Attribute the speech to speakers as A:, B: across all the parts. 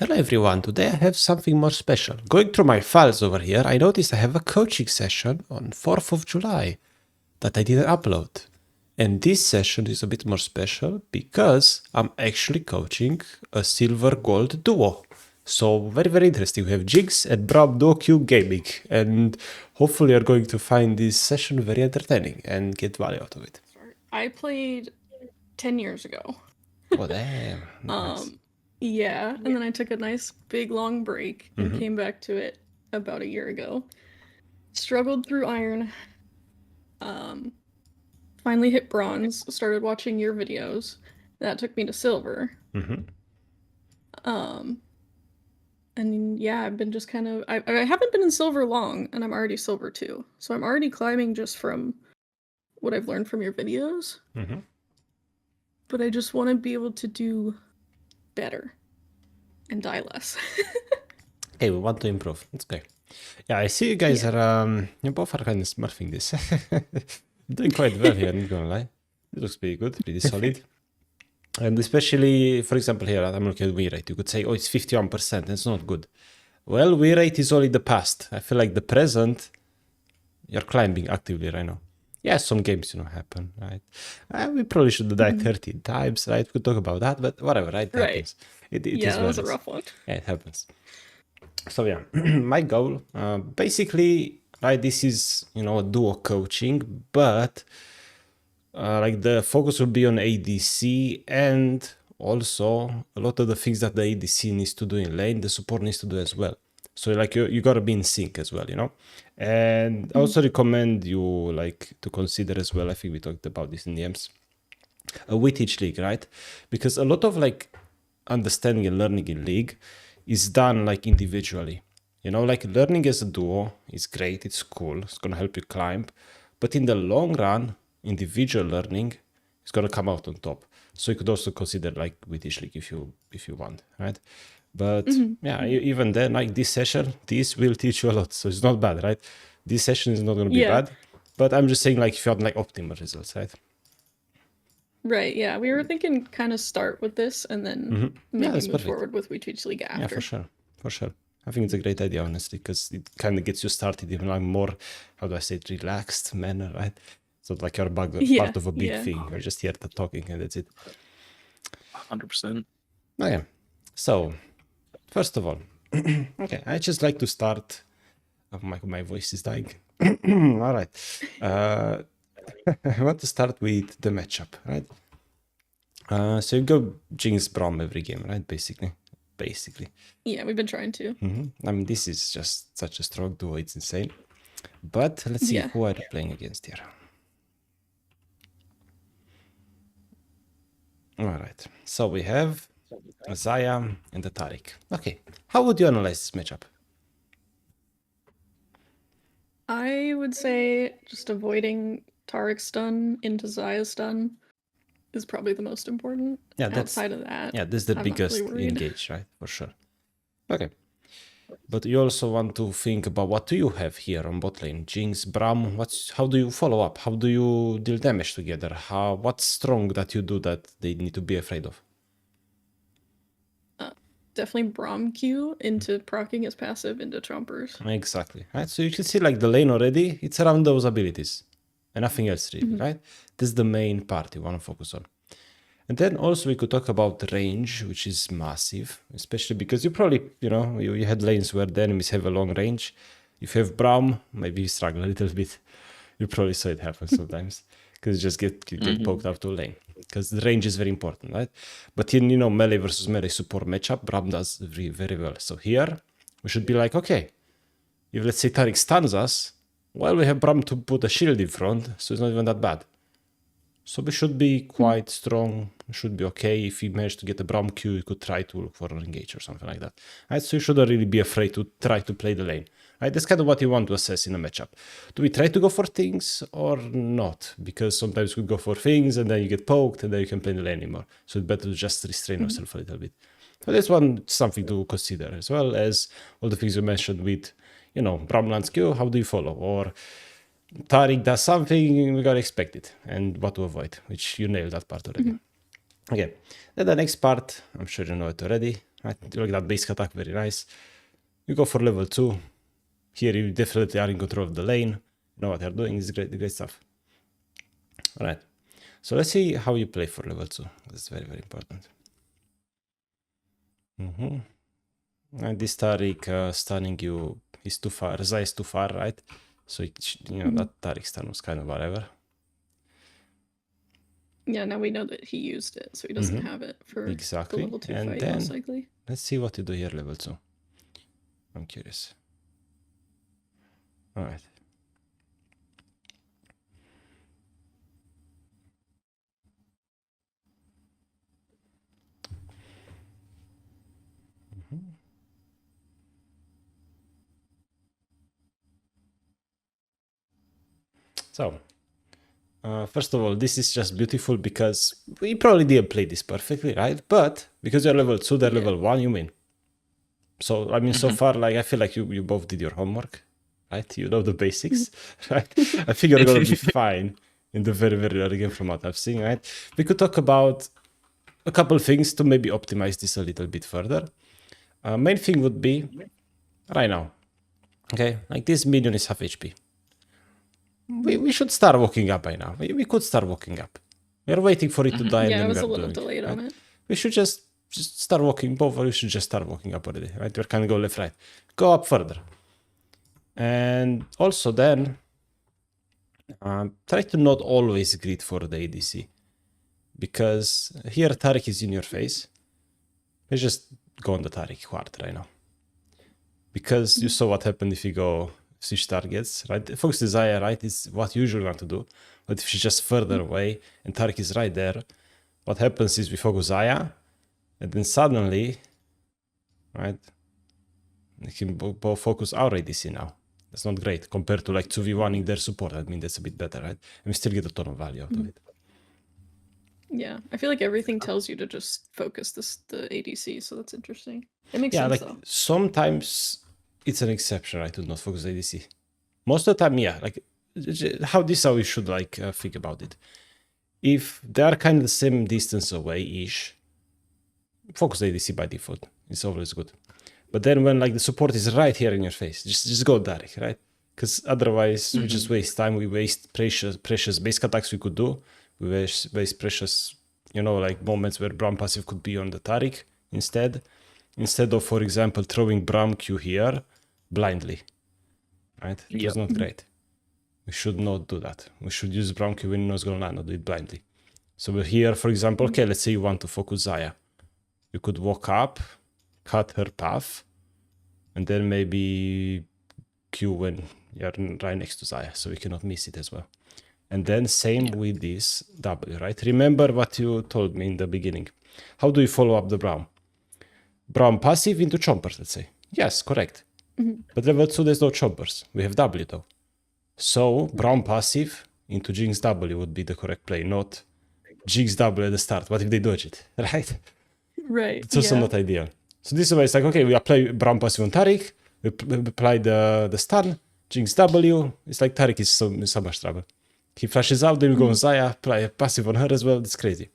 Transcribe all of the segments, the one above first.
A: Hello everyone, today I have something more special. Going through my files over here, I noticed I have a coaching session on 4th of July that I didn't upload. And this session is a bit more special because I'm actually coaching a silver gold duo. So very interesting. We have Jinx and Bram DuoQ Gaming, and hopefully you're going to find this session very entertaining and get value out of it.
B: I played 10 years ago.
A: Oh damn. Nice.
B: Yeah, and then I took a nice big long break and came back to it about a year ago. Struggled through iron. Finally hit bronze, started watching your videos. That took me to silver. And yeah, I've been just kind of I haven't been in silver long, and I'm already silver 2. So I'm already climbing just from what I've learned from your videos. But I just want to be able to do better and die less.
A: Hey, we want to improve. It's okay. Yeah, I see you guys are you both are kind of smurfing this. Doing quite well here, I'm not gonna lie. It looks pretty good, pretty solid. And especially, for example, here I'm looking at win rate. You could say, oh, it's 51%. It's not good. Well, win rate is only the past. I feel like the present, you're climbing actively right now. Yeah, some games, happen, right? We probably should have died 13 times, right? We could talk about that, but whatever, right? It happens. It
B: yeah,
A: is
B: that was a rough one.
A: Yeah, it happens. So yeah, my goal, basically, right, this is, a duo coaching, but like the focus will be on ADC, and also a lot of the things that the ADC needs to do in lane, the support needs to do as well. So like you gotta be in sync as well, And I also recommend you like to consider as well, I think we talked about this in the EMs, with each league, right? Because a lot of like understanding and learning in league is done like individually. Like learning as a duo is great, it's cool, it's gonna help you climb, but in the long run, individual learning is gonna come out on top. So you could also consider like with each league if you want, right? But yeah, even then, like this session, this will teach you a lot. So it's not bad, right? This session is not gonna be bad. But I'm just saying, like, if you want like optimal results, right?
B: Right, yeah. We were thinking kind of start with this and then maybe move forward with We Teach League after.
A: Yeah, for sure. I think it's a great idea, honestly, because it kind of gets you started in a more, how do I say it, relaxed manner, right? So like you're part of a big thing. You're just here talking and that's it.
C: 100%.
A: Okay, so first of all, okay, I just like to start. Oh, my voice is dying. All right. I want to start with the matchup, right? So you go Jinx Brom every game, right? Basically.
B: Yeah, we've been trying to.
A: I mean, this is just such a strong duo, it's insane. But let's see who are you playing against here. All right, so we have Zaya and the Taric. Okay, how would you analyze this matchup?
B: I would say just avoiding Tarik's stun into Zaya's stun is probably the most important.
A: Yeah,
B: outside of that.
A: Yeah, this is the biggest engage, right? For sure. Okay. But you also want to think about what do you have here on bot lane? Jinx, Bram, how do you follow up? How do you deal damage together? What's strong that you do that they need to be afraid of?
B: Definitely Bram Q into proccing his passive into chompers.
A: Exactly. Right. So you can see like the lane already, it's around those abilities. And nothing else really, right? This is the main part you want to focus on. And then also we could talk about the range, which is massive, especially because you probably, you had lanes where the enemies have a long range. If you have Braum, maybe you struggle a little bit. You probably saw it happen sometimes because you just get poked out to a lane because the range is very important, right? But in, melee versus melee support matchup, Braum does very, very well. So here we should be like, okay, if let's say Taric stuns us, well, we have Braum to put a shield in front, so it's not even that bad. So we should be quite strong, should be okay. If you manage to get a Braum Q, you could try to look for an engage or something like that. Right? So you shouldn't really be afraid to try to play the lane. Right? That's kind of what you want to assess in a matchup. Do we try to go for things or not? Because sometimes we go for things and then you get poked and then you can play the lane anymore. So it's better to just restrain yourself a little bit. So that's something to consider, as well as all the things you mentioned with, Braum lands Q, how do you follow? Or Taric does something, we gotta expect it, and what to avoid, which you nailed that part already. Okay, then the next part, I'm sure you know it already, right? You like that basic attack, very nice. You go for level 2. Here you definitely are in control of the lane. You know what you're doing, it's great stuff. Alright, so let's see how you play for level 2. That's very, very important. And this Taric stunning you is too far, Zai is too far, right? So, you know, that Taric stun was kind of whatever.
B: Yeah, now we know that he used it, so he doesn't have it for
A: exactly.
B: the level 2
A: And
B: fight,
A: then,
B: most likely.
A: Let's see what you do here, level 2. I'm curious. Alright. So, first of all, this is just beautiful because we probably didn't play this perfectly, right? But because you're level 2, they're level 1, you win. So, I mean, so far, like, I feel like you both did your homework, right? You know the basics, right? I think you're going to be fine in the very, very early game from what I've seen, right? We could talk about a couple of things to maybe optimize this a little bit further. Main thing would be, right now, okay, like this minion is half HP. We should start walking up by now. We could start walking up. We're waiting for it to die.
B: Yeah,
A: and
B: I
A: then
B: was
A: we're
B: a little
A: doing
B: delayed on it.
A: We should just start walking both, or we should just start walking up already, right? We can go left, right. Go up further. And also then, try to not always greed for the ADC. Because here Taric is in your face. Let's just go on the Taric hard right now. Because you saw what happened if you go switch targets, right? Focus Desire, right, is what you usually want to do. But if she's just further away and Taric is right there, what happens is we focus Zaya, and then suddenly, right, we can both focus our ADC now. That's not great compared to like 2v1ing their support. I mean, that's a bit better, right? And we still get a ton of value out of it.
B: Yeah, I feel like everything tells you to just focus the ADC, so that's interesting. It makes sense,
A: like
B: though.
A: sometimes it's an exception, right, to not focus ADC. Most of the time, yeah, like how you should like think about it. If they are kind of the same distance away-ish, focus ADC by default. It's always good. But then when like the support is right here in your face, just go direct, right? Because otherwise we just waste time. We waste precious basic attacks we could do. We waste precious, you know, like moments where Braum passive could be on the Taric instead of, for example, throwing Braum Q here blindly, right? It's not great. We should not do that. We should use Braum Q when it's going to land, not do it blindly. So we're here, for example, okay, let's say you want to focus Zaya. You could walk up, cut her path, and then maybe Q when you're right next to Zaya, so we cannot miss it as well. And then same with this W, right? Remember what you told me in the beginning. How do you follow up the Braum? Braum passive into chompers, let's say. Yes, correct. But level 2, there's no chompers. We have W though. So Braum passive into Jinx W would be the correct play, not Jinx W at the start. What if they dodge it, right?
B: Right.
A: It's also not ideal. So this way it's like, okay, we apply Braum passive on Taric, we apply the stun, Jinx W. It's like Taric is in so much trouble. He flashes out, then we go on Zaya, apply a passive on her as well. That's crazy.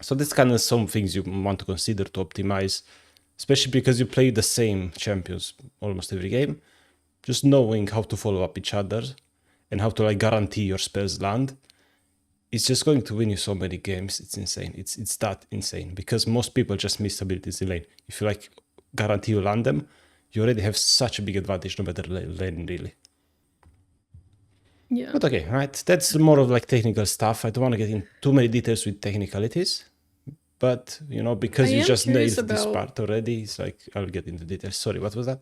A: So that's kind of some things you want to consider to optimize, especially because you play the same champions almost every game. Just knowing how to follow up each other and how to like guarantee your spells land, it's just going to win you so many games. It's insane. It's that insane because most people just miss abilities in lane. If you like guarantee you land them, you already have such a big advantage no matter lane really.
B: Yeah.
A: But okay, right, that's more of like technical stuff. I don't want to get in too many details with technicalities, but you know, because you just nailed this part already, it's like I'll get into details. Sorry, what was that?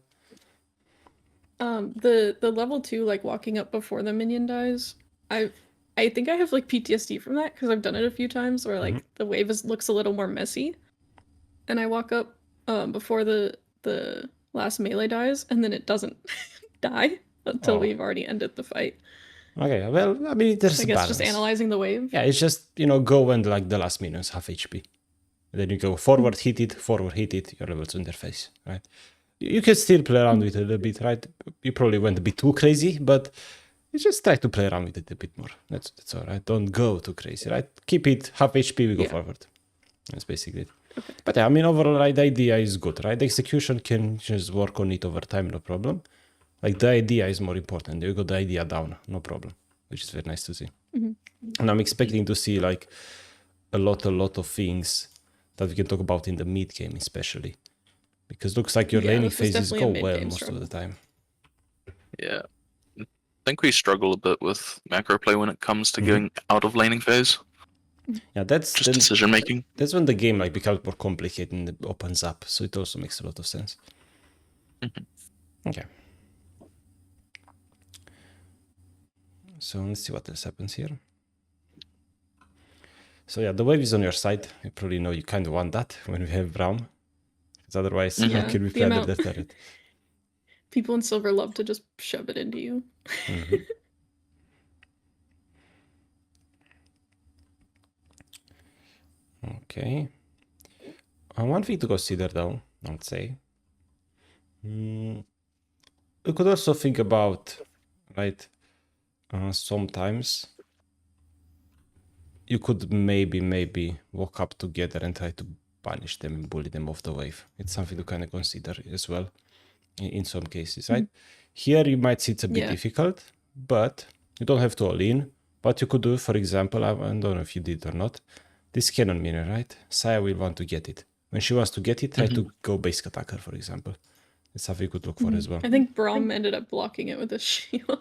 B: The level 2, like walking up before the minion dies, I think I have like PTSD from that because I've done it a few times where like the wave looks a little more messy, and I walk up before the last melee dies, and then it doesn't die until we've already ended the fight.
A: Okay, well, I mean, there's
B: I guess just analyzing the wave.
A: Yeah, it's just, you know, go when like the last minion's half HP. And then you go forward, hit it, your level 2 interface, right? You can still play around with it a little bit, right? You probably went a bit too crazy, but you just try to play around with it a bit more. That's all right. Don't go too crazy, right? Keep it half HP, we go forward. That's basically it. But yeah, I mean, overall, right, the idea is good, right? The execution can just work on it over time, no problem. Like, the idea is more important. You got the idea down, no problem, which is very nice to see. And I'm expecting to see, like, a lot of things that we can talk about in the mid game, especially. Because looks like your laning
B: this was
A: phases
B: definitely
A: go
B: a
A: well
B: mid-game
A: most
B: struggle.
A: of the time.
C: Yeah. I think we struggle a bit with macro play when it comes to getting out of laning phase.
A: Yeah, that's
C: Just decision making.
A: That's when the game like becomes more complicated and it opens up. So it also makes a lot of sense. Okay. So let's see what else happens here. So yeah, the wave is on your side. You probably know you kind of want that when we have Braum. Because otherwise, how can we play under the turret?
B: People in silver love to just shove it into you.
A: Okay. One thing to consider though, I would say. We could also think about, right, sometimes you could maybe walk up together and try to punish them and bully them off the wave. It's something to kind of consider as well in some cases, right? Here you might see it's a bit difficult, but you don't have to all in. What you could do, for example, I don't know if you did or not, this cannon miner, right? Saya will want to get it. When she wants to get it, try to go basic attacker, for example. It's something you could look for as well.
B: I think Braum ended up blocking it with a shield.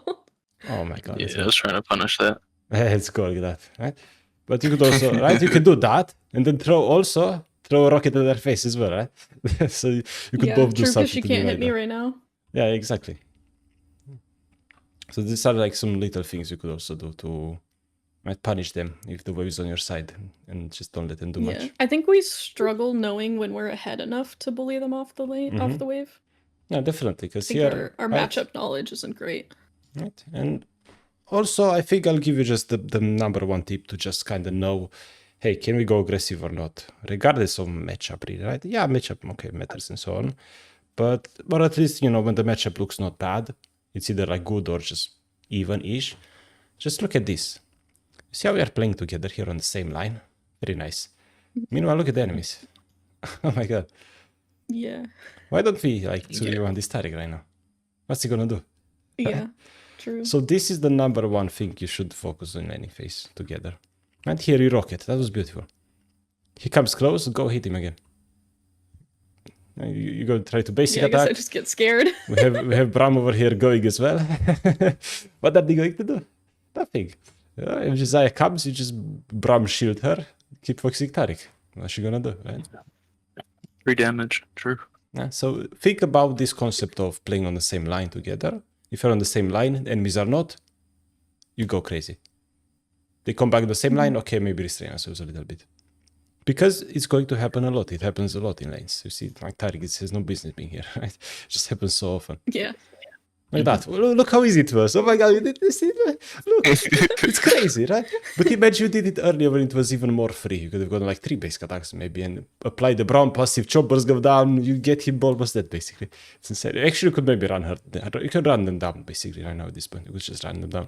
A: Oh my god.
C: Yeah, I was trying to punish that.
A: Let's go like that, right? But you could also, right? You could do that and then throw a rocket at their face as well, right? So you could both do something.
B: She can't hit me right now.
A: Yeah, exactly. So these are like some little things you could also do to punish them if the wave is on your side and just don't let them do much.
B: I think we struggle knowing when we're ahead enough to bully them off the off the wave.
A: Yeah, definitely. Because
B: here our matchup knowledge isn't great.
A: Right. And also, I think I'll give you just the number one tip to just kind of know, hey, can we go aggressive or not? Regardless of matchup, really, right? Yeah, matchup, okay, matters and so on. But at least, when the matchup looks not bad, it's either like good or just even-ish. Just look at this. See how we are playing together here on the same line? Very nice. Meanwhile, look at the enemies. Oh my god.
B: Yeah.
A: Why don't we like 2v1 this Taric right now? What's he gonna do?
B: Yeah, true.
A: So this is the number one thing you should focus on any phase together. And here you rocket. That was beautiful. He comes close, go hit him again. You go try to basic attack.
B: I guess I just get scared.
A: we have Braum over here going as well. What are they going to do? Nothing. If Josiah comes, you just Braum shield her, keep focusing Taric. What's she gonna do, right?
C: 3 damage, true.
A: Yeah, so think about this concept of playing on the same line together. If you're on the same line, enemies are not, you go crazy. They come back the same line, okay, maybe restrain ourselves a little bit. Because it's going to happen a lot. It happens a lot in lanes. You see, like Taric, it has no business being here, right? It just happens so often.
B: Yeah.
A: Like that. Look how easy it was. Oh my god, you did this. Look, it's crazy, right? But imagine you did it earlier when it was even more free. You could have gone like 3 basic attacks maybe and apply the Braum passive, choppers go down, you get him almost dead basically. It's insane. Actually, you could maybe run her. You can run them down basically right now at this point. You could just run them down.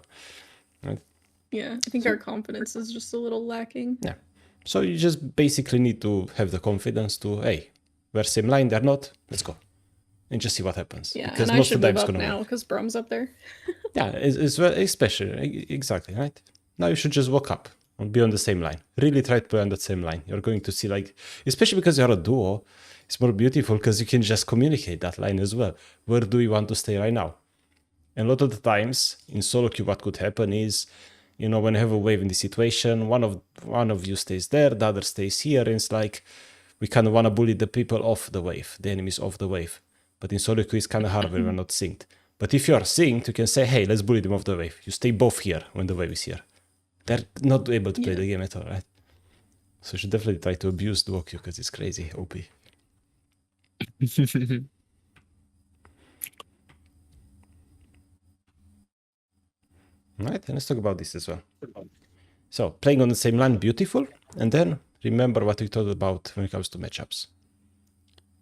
A: Right?
B: Yeah, I think our confidence is just a little lacking.
A: Yeah. So you just basically need to have the confidence to, hey, we're same line, they're not, let's go. And just see what happens.
B: Yeah,
A: because
B: and
A: most
B: I
A: of the
B: should
A: time
B: move
A: it's
B: up
A: gonna
B: now
A: work.
B: because Braum's up there.
A: Yeah, especially, exactly, right? Now you should just walk up and be on the same line. Really try to play on that same line. You're going to see like, especially because you're a duo, it's more beautiful because you can just communicate that line as well. Where do we want to stay right now? And a lot of the times in solo queue, what could happen is, when you have a wave in this situation, one of you stays there, the other stays here, and it's like, we kind of want to bully the people off the wave, the enemies off the wave. But in solo queue, it's kind of hard when we're not synced. But if you're synced, you can say, hey, let's bully them off the wave. You stay both here when the wave is here. They're not able to play the game at all, right? So you should definitely try to abuse DuoQ because it's crazy, OP. Right, and let's talk about this as well. So, playing on the same line, beautiful. And then, remember what we talked about when it comes to matchups.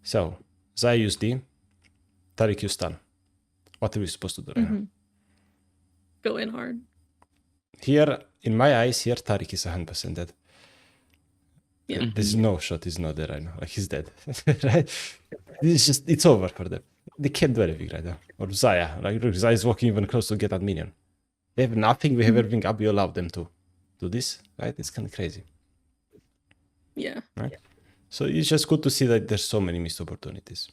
A: So, Zaya used D, Taric used stun. What are we supposed to do right now?
B: Go in hard.
A: Here, in my eyes, here Taric is 100% dead.
B: Yeah.
A: There's no shot he's not there right now. Like, he's dead. Right? It's over for them. They can't do anything right now. Or Zaya. Like, look, Zaya's walking even close to get that minion. They have nothing, we have everything up, we allow them to do this, right? It's kind of crazy.
B: Yeah.
A: Right? So it's just good to see that there's so many missed opportunities.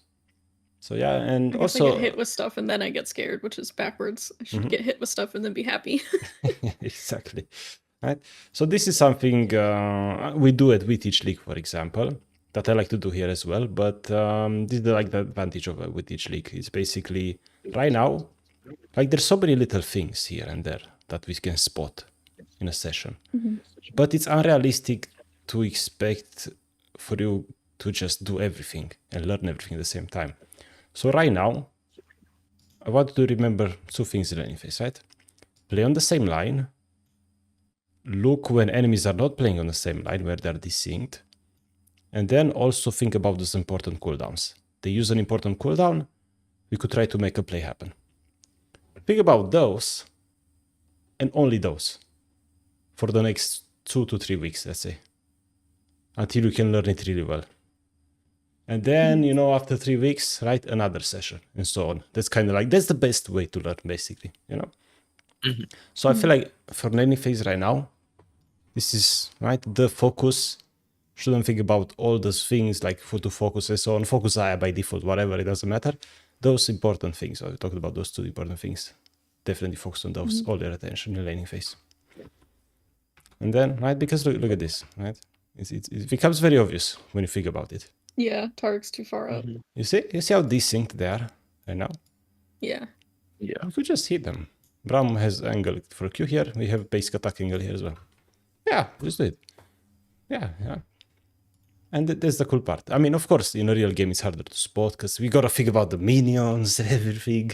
A: So yeah, and
B: I guess
A: also
B: I get hit with stuff and then I get scared, which is backwards. I should get hit with stuff and then be happy.
A: exactly. Right. So this is something we do at With Each League, for example, that I like to do here as well. But this is like the advantage of With Each League. It's basically right now, like there's so many little things here and there that we can spot in a session. But it's unrealistic to expect for you to just do everything and learn everything at the same time. So right now, I want to remember two things in any phase, right? Play on the same line. Look when enemies are not playing on the same line, where they're desynced. And then also think about those important cooldowns. They use an important cooldown, we could try to make a play happen. Think about those, and only those, for the next 2 to 3 weeks, let's say. Until you can learn it really well. And then, you know, after 3 weeks, right, another session, and so on. That's kind of like, that's the best way to learn, basically, you know? So I feel like for laning phase right now, this is, right, the focus. Shouldn't think about all those things like who to focus and so on. Focus Aya by default, whatever, it doesn't matter. Those important things, I talked about those two important things. Definitely focus on those, all your attention in laning phase. And then, right, because look at this, right? It becomes very obvious when you think about it.
B: Yeah, Tark's too far up.
A: You see how desynced they are right now?
B: Yeah.
C: Yeah.
A: We could just hit them. Braum has angle for Q here. We have basic attack angle here as well. Yeah, just do it. Yeah. And that's the cool part. I mean, of course, in a real game, it's harder to spot because we got to think about the minions and everything.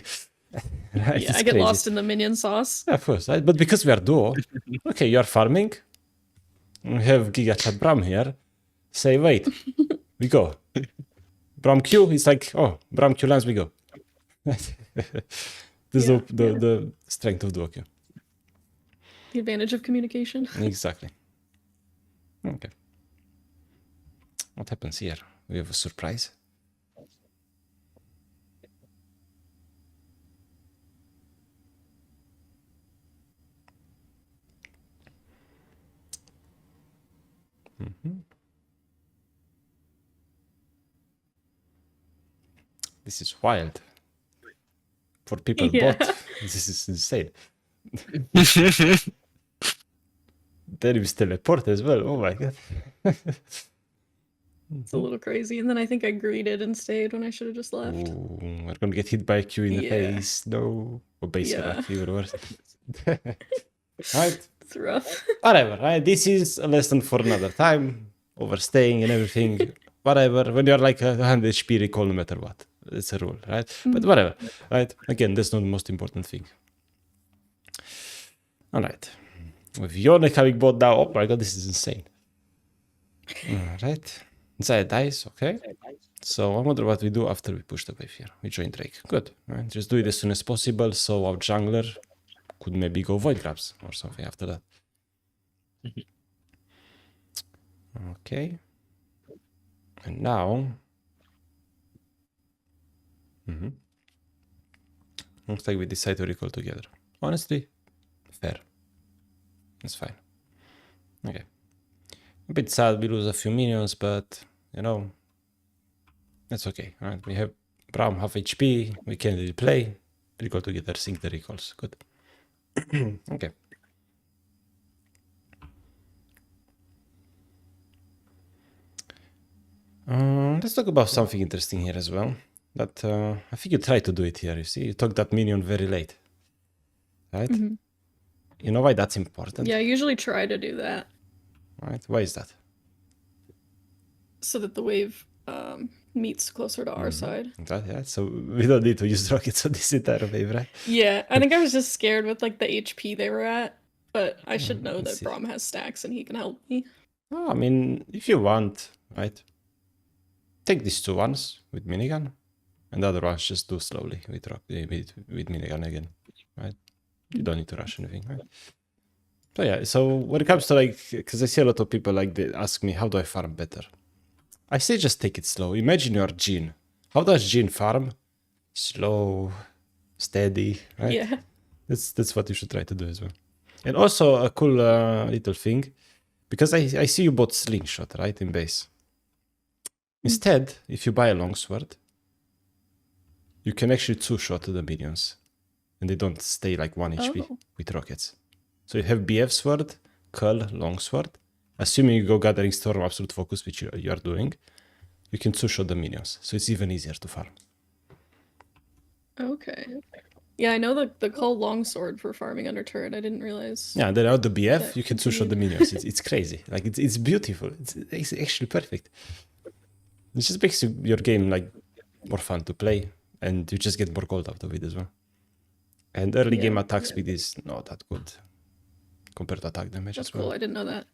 A: Right?
B: Yeah, I get lost in the minion sauce.
A: Yeah, of course, right? But because we are duo, okay, you are farming. We have Giga Chat Braum here. Say, wait, we go. Braum Q, it's like, oh, Braum Q lands, we go. This is the strength of DuoQ.
B: The advantage of communication.
A: Exactly. Okay. What happens here? We have a surprise. This is wild. For people bot, this is insane. Then we teleport as well. Oh my god.
B: It's a little crazy. And then I think I greeted and stayed when I should have just left.
A: Ooh, we're gonna get hit by a Q in the face. No. Or basic attack, even worse. Right?
B: It's rough.
A: Whatever, right? This is a lesson for another time. Overstaying and everything. Whatever. When you're like 100 HP recall, no matter what. It's a rule, right? But whatever, right? Again, that's not the most important thing. All right. With Yone coming bot now, oh my god, this is insane. All right. Zaya dies, okay. So I wonder what we do after we push the wave here. We join Drake. Good. Right? Just do it as soon as possible so our jungler could maybe go void grabs or something after that. Okay. And now... looks like we decide to recall together. Honestly, fair. It's fine. Okay. A bit sad we lose a few minions, but, you know, that's okay. All right, we have Braum half HP, we can replay, recall together, sync the recalls. Good. Okay. Let's talk about something interesting here as well. That I think you tried to do it here. You see, you took that minion very late, right? You know why that's important?
B: Yeah, I usually try to do that.
A: Right? Why is that?
B: So that the wave meets closer to our side.
A: Yeah. So we don't need to use rockets on this entire wave, right?
B: Yeah, I think I was just scared with like the HP they were at, but I should know that
A: see.
B: Braum has stacks and he can help me.
A: Oh, I mean, if you want, right? Take these two ones with minigun. And the other ones just do slowly with minigun again, right? You don't need to rush anything, right? So yeah, so when it comes to like, because I see a lot of people like they ask me, how do I farm better? I say just take it slow. Imagine you're Jhin. How does Jhin farm? Slow, steady, right?
B: Yeah.
A: That's what you should try to do as well. And also a cool little thing, because I see you bought slingshot, right, in base. Instead, if you buy a longsword, you can actually two-shot the minions, and they don't stay like 1 HP with rockets. So you have BF sword, Cull, longsword. Assuming you go Gathering Storm, Absolute Focus, which you are doing, you can two-shot the minions. So it's even easier to farm.
B: Okay. Yeah, I know the call longsword for farming under turret. I didn't realize.
A: Yeah, and then out the BF,
B: that
A: you can two-shot the minions. It's crazy. Like it's beautiful. It's actually perfect. It just makes your game like more fun to play, and you just get more gold out of it as well. And early game attack speed is not that good compared to attack damage
B: That's
A: as well.
B: cool. I didn't know that.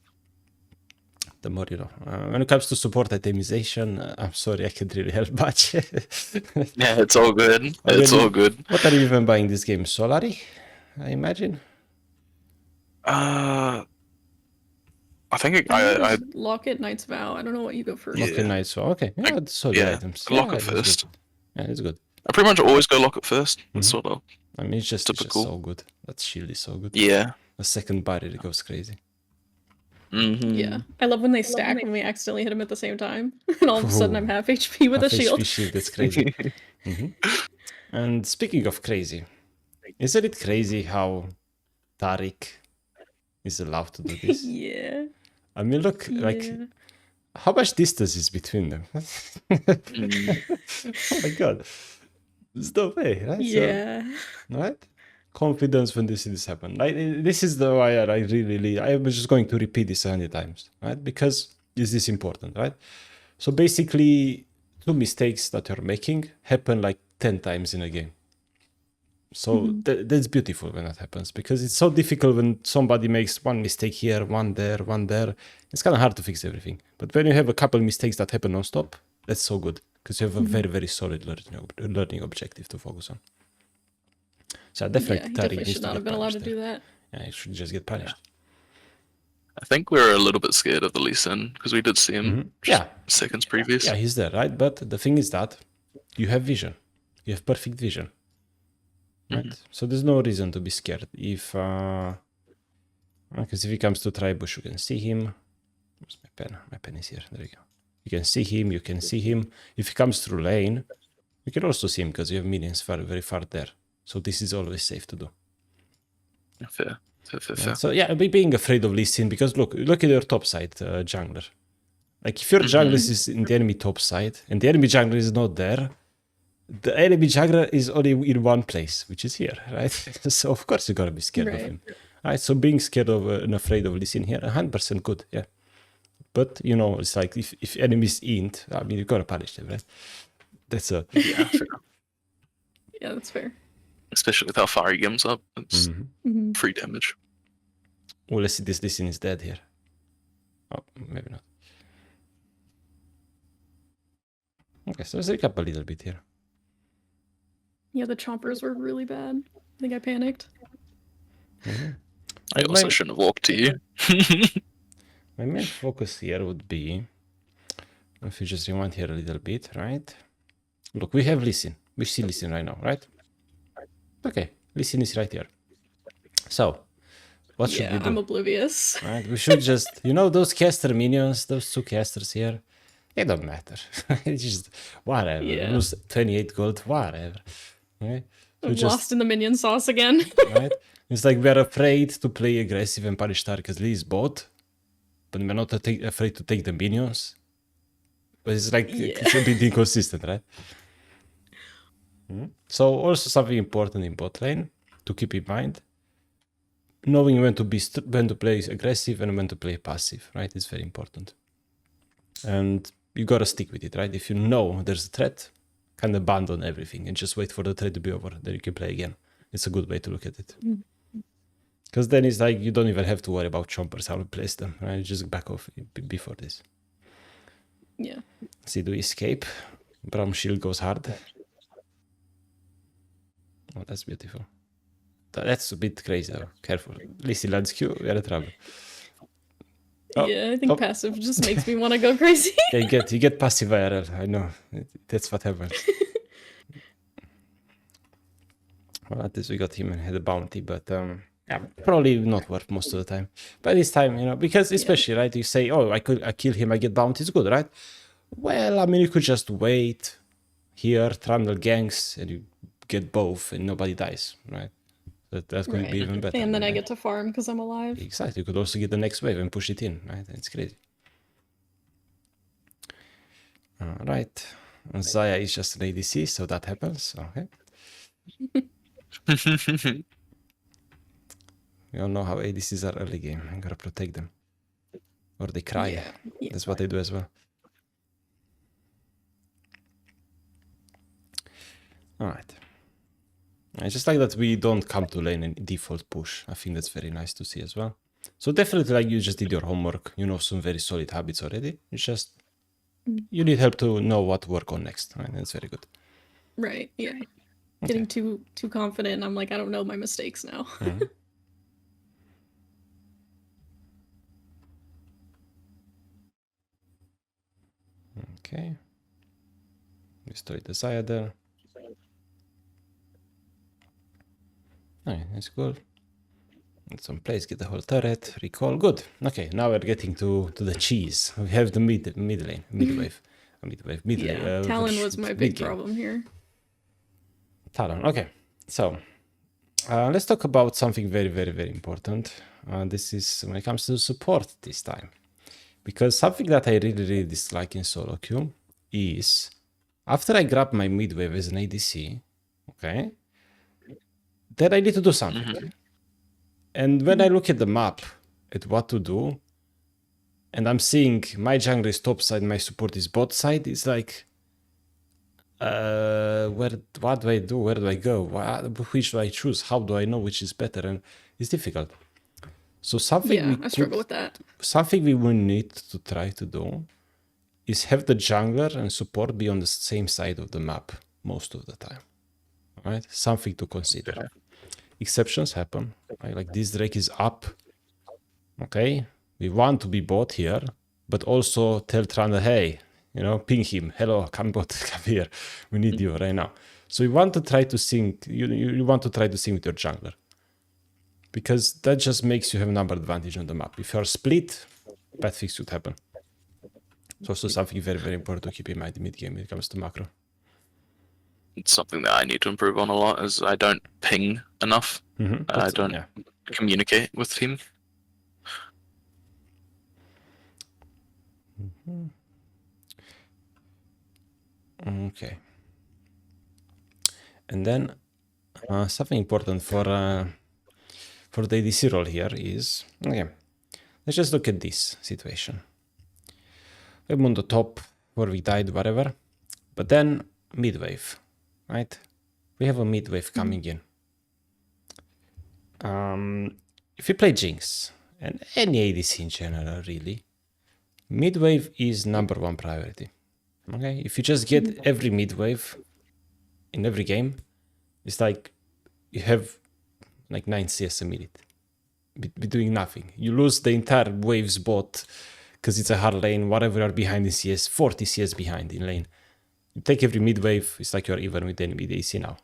A: The more you know. When it comes to support itemization, I'm sorry, I can't really help much.
C: Yeah, it's all good. It's all good.
A: What are you even buying this game? Solari, I imagine?
C: I think
B: I Locket, Knight's Vow. I don't know what you go first.
A: Locket, Knight's Vow. Okay, yeah, it's solid items.
C: Locket first.
A: Yeah, it's good.
C: I pretty much always go Locket first. That's sort of.
A: I mean, it's just
C: typical.
A: so good. That shield is so good.
C: Yeah.
A: The second barrier goes crazy.
B: Yeah, I love when they stack when we accidentally hit them at the same time, and all of a sudden I'm half HP with a shield.
A: HP shield, that's crazy. And speaking of crazy, isn't it crazy how Tariq is allowed to do this?
B: Yeah.
A: I mean, look, like, how much distance is between them? Oh my god. There's no way, right?
B: Yeah.
A: So, right? Confidence when this happen. Like, this is the why I was just going to repeat this 100 times, right? Because is this important, right? So basically, 2 mistakes that you're making happen like 10 times in a game. So that's beautiful when that happens, because it's so difficult when somebody makes 1 mistake here, 1 there, 1 there. It's kind of hard to fix everything. But when you have a couple mistakes that happen non-stop, that's so good, because you have a very, very solid learning objective to focus on. So definitely,
B: definitely should not have been allowed to do that.
A: Yeah, he should just get punished.
C: I think we were a little bit scared of the Lee Sin because we did see him seconds previous.
A: Yeah, he's there, right? But the thing is that you have vision. You have perfect vision. Right? So there's no reason to be scared. If because if he comes to Tribush, you can see him. Where's my pen? My pen is here. There you go. You can see him. You can see him. If he comes through lane, you can also see him because you have minions very far there. So this is always safe to do.
C: Fair.
A: So yeah, being afraid of Lee Sin, because look at your top side jungler. Like if your jungler is in the enemy top side and the enemy jungler is not there, the enemy jungler is only in one place, which is here, right? So of course you gotta be scared of him. Right? So being scared of and afraid of Lee Sin here, 100% good, yeah. But you know, it's like if enemies int, I mean you gotta punish them, right? That's a
B: Yeah, that's fair.
C: Especially with how far he games up, it's free damage.
A: Well, let's see, this Lee Sin is dead here. Oh, maybe not. Okay, so let's recap a little bit here.
B: Yeah, the chompers were really bad. I think I panicked.
C: I also shouldn't have walked to you.
A: My main focus here would be, if you just rewind here a little bit, right? Look, we have Lee Sin. We see Lee Sin right now, right? Okay, Lee Sin is right here. So, what should we do?
B: I'm oblivious.
A: Right? We should just, you know, those caster minions, those 2 casters here, it don't matter. It's just whatever. Lose 28 gold, whatever. Right? So
B: I'm lost in the minion sauce again.
A: Right? It's like we're afraid to play aggressive and punish Tar because Lee is bot, but we're not afraid to take the minions. But it's like it's a bit inconsistent, right? So also something important in bot lane to keep in mind: knowing when to play aggressive and when to play passive, right? It's very important, and you gotta stick with it, right? If you know there's a threat, kind of abandon everything and just wait for the threat to be over, then you can play again. It's a good way to look at it, because then it's like you don't even have to worry about chompers, how to place them, right? You just back off before this.
B: Yeah.
A: See, do we escape? Braum shield goes hard. Oh, that's beautiful. That's a bit crazy though. Careful. Lissy lands Q, we are in trouble. Oh,
B: Yeah, I think
A: oh.
B: passive just makes me want to go crazy.
A: Yeah, you get passive IRL. I know. That's what happens. Well, at least we got him and had a bounty, but yeah, probably not worth most of the time. But this time, you know, because especially, right, you say, oh, I kill him, I get bounty, it's good, right? Well, I mean, you could just wait here, Trundle ganks, and you get both, and nobody dies, right? That's going to be even better.
B: And then I get to farm because I'm alive.
A: Exactly. You could also get the next wave and push it in, right? It's crazy. All right. And Zaya is just an ADC, so that happens. Okay. We all know how ADCs are early game. I gotta protect them. Or they cry.
B: Yeah.
A: That's what they do as well. Alright. I just like that we don't come to lane and default push. I think that's very nice to see as well. So definitely, like, you just did your homework. You know some very solid habits already. It's just you need help to know what to work on next. Right? That's very good.
B: Right, yeah. Okay. Getting too confident, and I'm like, I don't know my mistakes now.
A: Okay. Destroy the Zaya there. Alright, that's cool. Get some place, get the whole turret, recall. Good. Okay, now we're getting to the cheese. We have the mid lane, mid wave.
B: Yeah, Talon was my big problem here.
A: Talon, okay. So, let's talk about something very, very, very important. This is when it comes to support this time. Because something that I really, really dislike in solo queue is after I grab my mid wave as an ADC, okay, then I need to do something. And when I look at the map, at what to do, and I'm seeing my jungler is top side, my support is bot side, it's like, what do I do? Where do I go? Which do I choose? How do I know which is better? And it's difficult. So something
B: I struggle with that.
A: Something we will need to try to do is have the jungler and support be on the same side of the map most of the time. All right, something to consider. Exceptions happen. Right? Like this Drake is up. Okay, we want to be bot here, but also tell Trundle, hey, you know, ping him. Hello, come bot, come here. We need you right now. So you want to try to sync. You want to try to sync with your jungler, because that just makes you have a number advantage on the map. If you're split, bad things could happen. It's also something very, very important to keep in mind in mid-game when it comes to macro.
C: It's something that I need to improve on a lot, as I don't ping enough. I don't communicate with team.
A: Okay. And then something important for the ADC role here is, okay, let's just look at this situation. I'm on the top where we died, whatever, but then mid-wave, right? We have a mid-wave coming in. If you play Jinx, and any ADC in general, really, mid-wave is #1 priority. Okay, if you just get every mid-wave in every game, it's like you have like 9 CS a minute, be doing nothing. You lose the entire waves bot because it's a hard lane, whatever you are behind in CS, 40 CS behind in lane. You take every mid-wave, it's like you're even with any mid-AC now,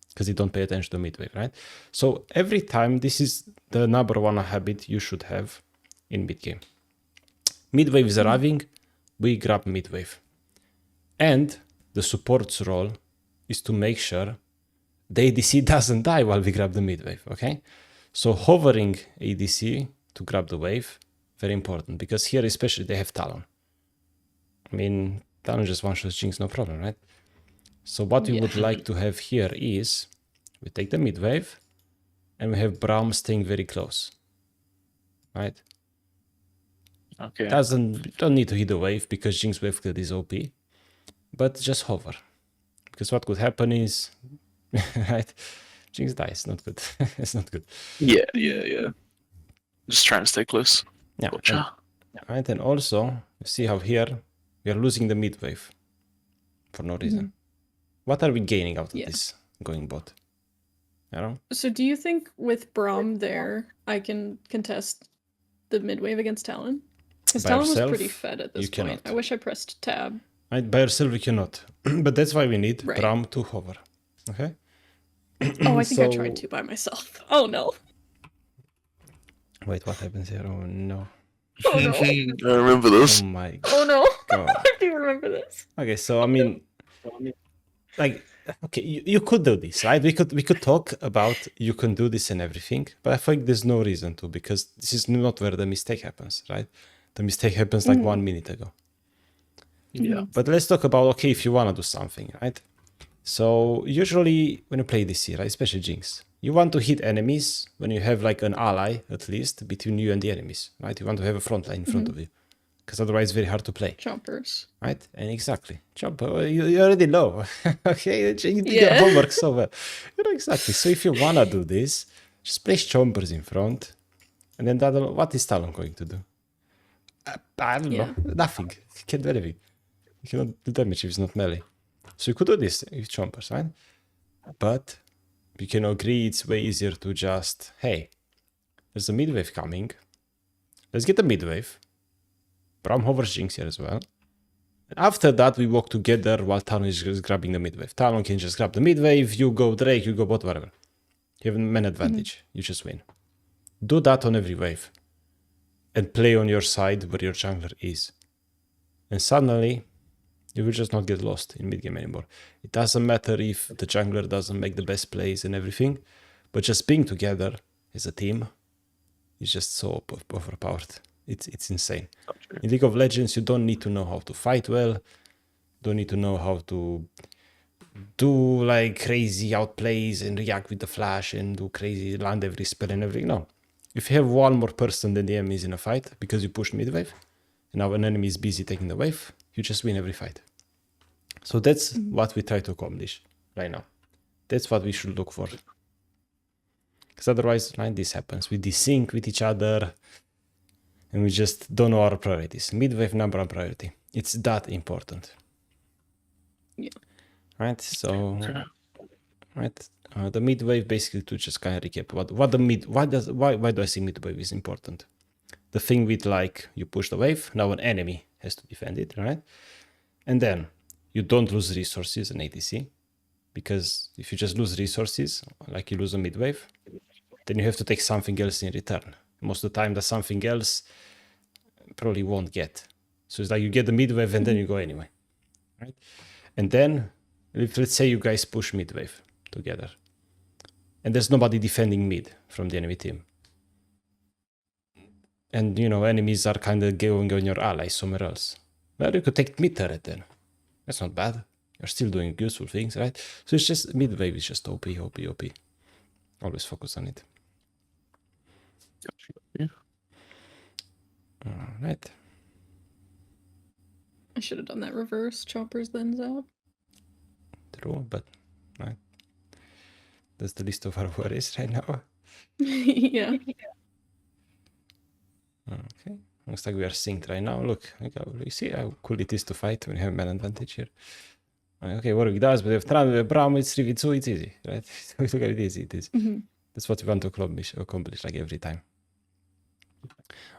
A: because you don't pay attention to mid-wave, right? So every time, this is the #1 habit you should have in mid-game. Mid-wave is arriving, we grab mid-wave. And the support's role is to make sure the ADC doesn't die while we grab the mid-wave, okay? So hovering ADC to grab the wave, very important, because here especially they have Talon. I mean, Talon just one-shots Jinx, no problem, right? So what we would like to have here is, we take the mid-wave, and we have Braum staying very close, right?
C: Okay.
A: Don't need to hit the wave, because Jinx wave clear is OP, but just hover. Because what could happen is, right, Jinx dies, not good. It's not good.
C: Yeah. Just trying to stay close.
A: Yeah.
C: Gotcha.
A: Right, and also, you see how here, we are losing the mid wave for no reason. What are we gaining out of this going bot? You know?
B: So do you think with Braum there, I can contest the mid wave against Talon? Because
A: By
B: Talon was
A: yourself,
B: pretty fed at this
A: you
B: point.
A: cannot.
B: I wish I pressed tab.
A: Right? By yourself, you cannot. But that's why we need
B: Right.
A: Braum to hover. Okay?
B: Oh, I think I tried to by myself. Oh no.
A: Wait, what happens here? Oh no.
B: Oh no.
C: I remember this.
A: Oh my
B: Oh no.
A: god.
B: I do remember this.
A: Okay, so I mean, like, okay, you could do this, right? We could talk about you can do this and everything, but I think there's no reason to, because this is not where the mistake happens, right? The mistake happens like 1 minute ago.
C: Yeah.
A: But let's talk about, okay, if you want to do something, right? So usually when you play DC, right, especially Jinx, you want to hit enemies when you have like an ally, at least, between you and the enemies, right? You want to have a front line in front of you, because otherwise it's very hard to play.
B: Chompers.
A: Right? And exactly. Chomper, you already know. Okay? You did your
B: Yeah.
A: homework so well. You know exactly. So if you want to do this, just place Chompers in front. And then what is Talon going to do? I don't know. Nothing. He can't do anything. He cannot do damage if it's not melee. So you could do this with Chompers, right? But we can agree it's way easier to just, hey, there's a midwave coming. Let's get the midwave. Braum hovers Jinx here as well. After that, we walk together while Talon is just grabbing the midwave. Talon can just grab the midwave, you go Drake, you go bot, whatever. You have a man advantage. You just win. Do that on every wave. And play on your side where your jungler is. And suddenly, you will just not get lost in mid-game anymore. It doesn't matter if the jungler doesn't make the best plays and everything, but just being together as a team is just so overpowered. It's insane. In League of Legends, you don't need to know how to fight well. Don't need to know how to do like crazy outplays and react with the flash and do crazy land every spell and everything. No. If you have one more person than the enemy is in a fight because you pushed mid wave, and now an enemy is busy taking the wave, you just win every fight. So that's what we try to accomplish right now. That's what we should look for. Because otherwise, like this happens. We desync with each other. And we just don't know our priorities. Mid-wave number one priority. It's that important.
B: Yeah.
A: Right? So, right? The mid-wave, basically, to just kind of recap, why do I say mid-wave is important? The thing with, like, you push the wave, now an enemy has to defend it, right? And then you don't lose resources in ADC, because if you just lose resources, like you lose a mid-wave, then you have to take something else in return. Most of the time, that something else probably won't get. So it's like you get the mid-wave and then you go anyway. Right? And then, if let's say you guys push mid-wave together, and there's nobody defending mid from the enemy team. And, you know, enemies are kind of going on your allies somewhere else. Well, you could take mid turret then. That's not bad. You're still doing useful things, right? So it's just, mid-wave is just OP. Always focus on it.
C: Yeah.
A: Alright.
B: I should have done that reverse. Choppers then Zap.
A: True, but right. That's the list of our worries right now.
B: Yeah.
A: Okay. Looks like we are synced right now. Look, you see how cool it is to fight when you have man advantage here. Okay, Warwick does, but if Tran with Braum, it's 3v2, it's easy, right? Look at it is. That's what we want to accomplish like every time.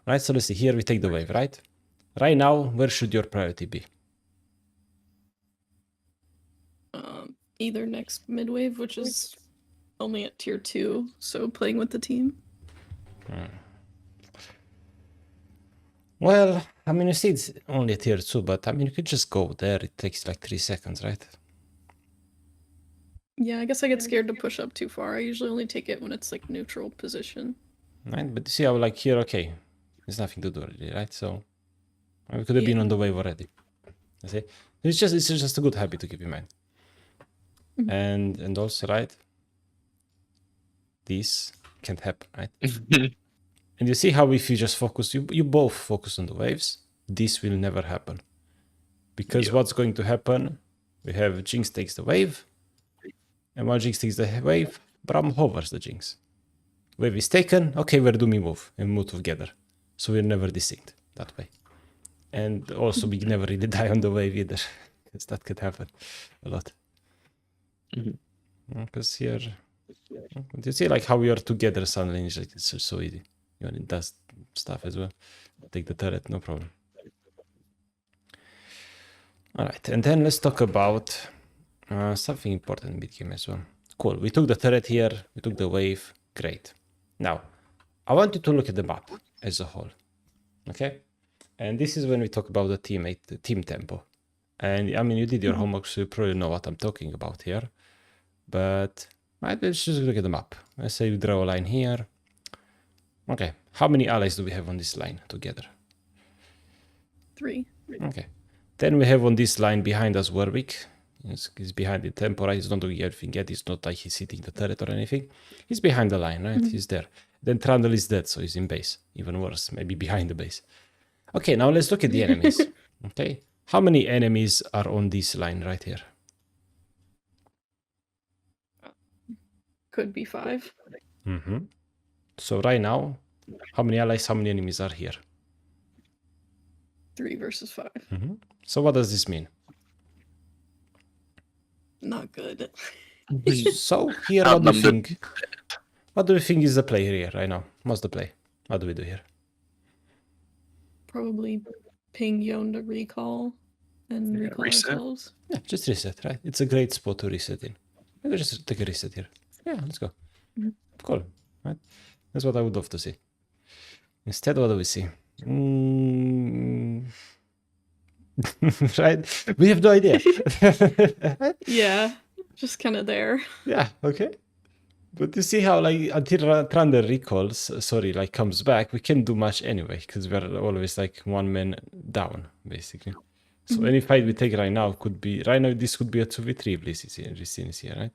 A: Right, so let's see. Here we take the wave, right? Right now, where should your priority be?
B: Either next mid wave, which is only at tier 2, so playing with the team.
A: Well, I mean, you see it's only a tier 2, but I mean, you could just go there. It takes like 3 seconds, right?
B: Yeah, I guess I get scared to push up too far. I usually only take it when it's like neutral position.
A: Right, but you see how like here, okay, there's nothing to do already, right? So we could have been on the wave already. I see. It's just a good habit to keep in mind. And also, right, this can't happen, right? And you see how if you just focus, you both focus on the waves, this will never happen. Because what's going to happen, we have Jinx takes the wave, and while Jinx takes the wave, Braum hovers the Jinx. Wave is taken, okay, where do we move? And move together. So we're never desynced that way. And also we never really die on the wave either, because that could happen a lot. Because here, But you see like how we are together suddenly, it's just so easy. You want it does stuff as well. Take the turret, no problem. All right, and then let's talk about something important in mid-game as well. Cool, we took the turret here, we took the wave, great. Now, I want you to look at the map as a whole, okay? And this is when we talk about the team tempo. And I mean, you did your homework, so you probably know what I'm talking about here. But right, let's just look at the map. Let's say we draw a line here. Okay, how many allies do we have on this line together?
B: 3.
A: Okay. Then we have on this line behind us Warwick. He's behind the tempo, right? He's not doing everything yet. It's not like he's hitting the turret or anything. He's behind the line, right? He's there. Then Trundle is dead, so he's in base. Even worse, maybe behind the base. Okay, now let's look at the enemies. Okay. How many enemies are on this line right here?
B: Could be 5.
A: So right now, how many allies, how many enemies are here?
B: 3 versus 5.
A: So what does this mean?
B: Not good.
A: So here, what do you think? What do you think is the play here right now? What's the play? What do we do here?
B: Probably ping Yon to recall and recall ourselves.
A: Yeah, just reset, right? It's a great spot to reset in. Let's just take a reset here. Yeah, let's go. Cool, right? That's what I would love to see. Instead, what do we see? Right? We have no idea.
B: Yeah, just kind of there.
A: Yeah, okay. But you see how, like, until Trundle recalls, like, comes back, we can't do much anyway, because we're always, like, one man down, basically. So any fight we take right now could be, this could be a 2v3 if Lissin is here, right?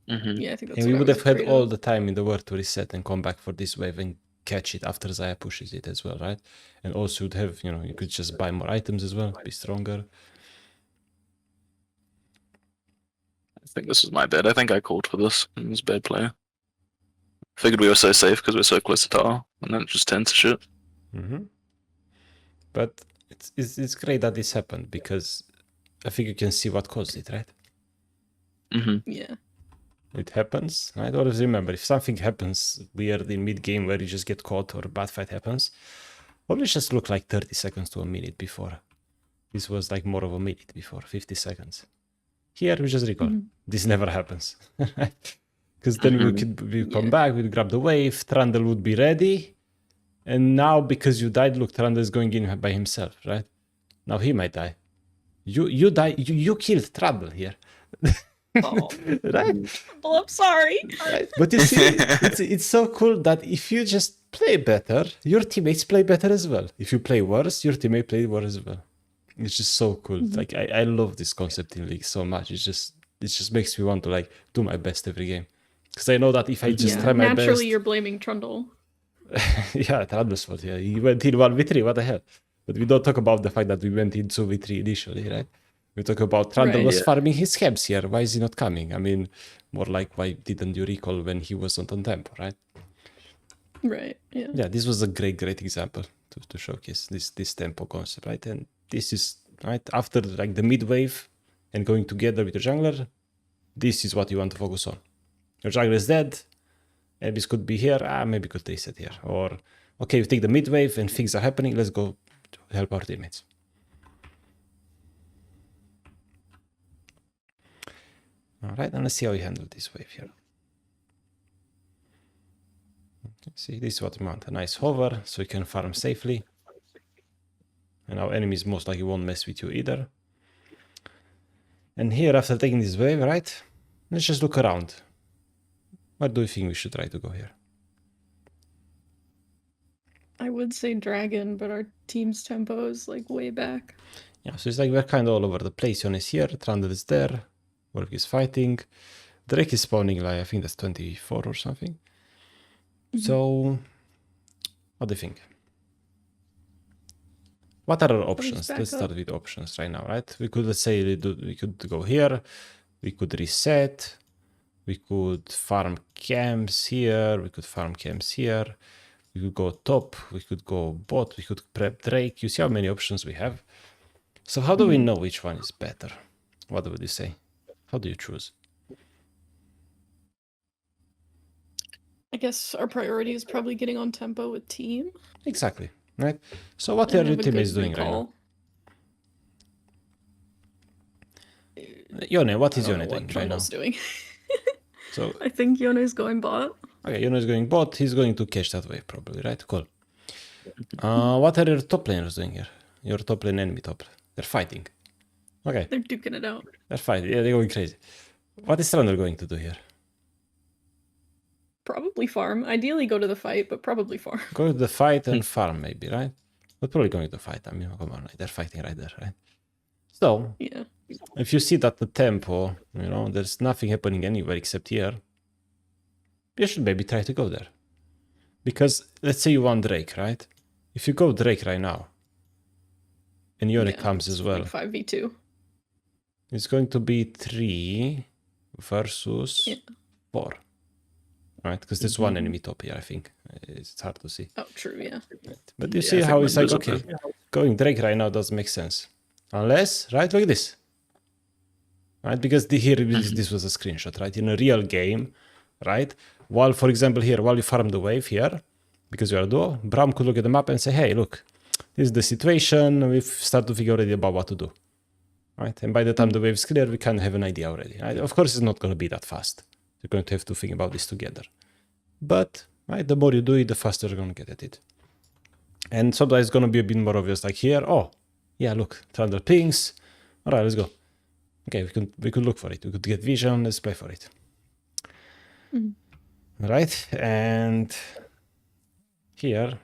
B: Yeah, I think that's
A: And we would have had all the time in the world to reset and come back for this wave and catch it after Xayah pushes it as well, right? And also would have, you could just buy more items as well, be stronger.
C: I think this is my bad. I think I called for this. It was a bad play. Figured we were so safe because we're so close to tower, and then it just turned to shit.
A: But it's great that this happened because I think you can see what caused it, right?
B: Yeah.
A: It happens, right? Always remember, if something happens weird in mid-game where you just get caught or a bad fight happens, always just look like 30 seconds to a minute before. This was like more of a minute before, 50 seconds. Here, we just recall. This never happens. Because then we come back, we'd grab the wave, Trundle would be ready. And now, because you died, look, Trundle is going in by himself, right? Now he might die. You die, you killed Trundle here.
B: Oh.
A: Right?
B: Well, I'm sorry.
A: Right? But you see, it's so cool that if you just play better, your teammates play better as well. If you play worse, your teammate play worse as well. It's just so cool. Like I love this concept in League so much. It just makes me want to like do my best every game. Because I know that if I just try my best.
B: Naturally, you're blaming Trundle.
A: Yeah, Trundle's fault. Yeah, he went in 1v3. What the hell? But we don't talk about the fact that we went in 2v3 initially, right? We talk about Trundle was farming his camps here. Why is he not coming? I mean, more like why didn't you recall when he wasn't on tempo, right?
B: Right. Yeah.
A: Yeah, this was a great example to showcase this tempo concept, right? And this is right after like the mid wave and going together with your jungler. This is what you want to focus on. Your jungler is dead. And this could be here. Maybe could reset here. Or okay, we take the mid wave and things are happening. Let's go help our teammates. All right, and let's see how we handle this wave here. Okay, see, this is what we want. A nice hover, so you can farm safely. And our enemies most likely won't mess with you either. And here, after taking this wave, right, let's just look around. Where do you think we should try to go here?
B: I would say dragon, but our team's tempo is like way back.
A: Yeah, so it's like we're kind of all over the place. Yon is here, Trundle is there. Warwick is fighting. Drake is spawning like, I think that's 24 or something. So, what do you think? What are our options? Let's start with options right now, right? We could, let's say, we could go here. We could reset. We could farm camps here. We could farm camps here. We could go top. We could go bot. We could prep Drake. You see how many options we have? So how do we know which one is better? What would you say? How do you choose?
B: I guess our priority is probably getting on tempo with team.
A: Exactly, right? So what
B: and
A: are your
B: have a good
A: teammates doing right now?
B: recall.
A: Yone, what
B: I
A: is
B: don't
A: Yone
B: know what
A: doing right now?
B: Trundle's doing.
A: So
B: I think Yone's going bot.
A: okay, Yone is going bot. He's going to catch that wave probably, right? Cool. What are your top laners doing here? Your top lane, enemy top. They're fighting. Okay,
B: They're duking it out.
A: they're fighting. Yeah, they're going crazy. What is Trundle going to do here?
B: Probably farm. Ideally go to the fight, but probably farm.
A: Go to the fight and farm maybe, right? But probably going to fight. I mean, come on, they're fighting right there, right? So,
B: Yeah.
A: if you see that the tempo, you know, there's nothing happening anywhere except here, you should maybe try to go there. Because let's say you want Drake, right? If you go Drake right now, and Yone comes as well,
B: Like 5v2.
A: it's going to be 3 versus 4. Right? Because there's one enemy top here, I think. It's hard to see.
B: Oh, true, yeah.
A: But you see how it's like, okay, going Drake right now doesn't make sense. Unless, right, look at this. Right, because here this was a screenshot, right? In a real game, right? While, for example, here, while you farm the wave here, because you are duo, Braum could look at the map and say, hey, look, this is the situation. We've started to figure already about what to do. Right? And by the time the wave is clear, we kind of have an idea already. Right? Of course, it's not going to be that fast. You're going to have to think about this together. But right, the more you do it, the faster you're going to get at it. And sometimes it's going to be a bit more obvious, like here, oh, yeah, look, Trundle pings. All right, let's go. Okay, we could look for it. We could get vision. Let's play for it. Right, and here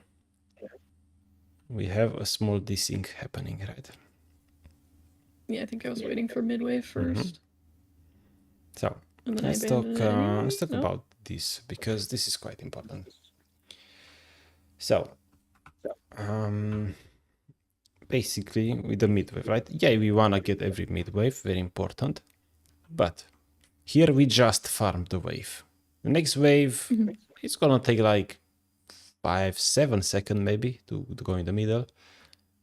A: we have a small desync happening, right?
B: Yeah, I think I was waiting for midway first.
A: So
B: And then
A: let's
B: I
A: talk
B: abandoned it. No?
A: about this, because this is quite important. So basically with the mid wave, right? Yeah, we want to get every mid wave, very important. But here we just farmed the wave. The next wave, it's gonna take like 5-7 seconds maybe to go in the middle.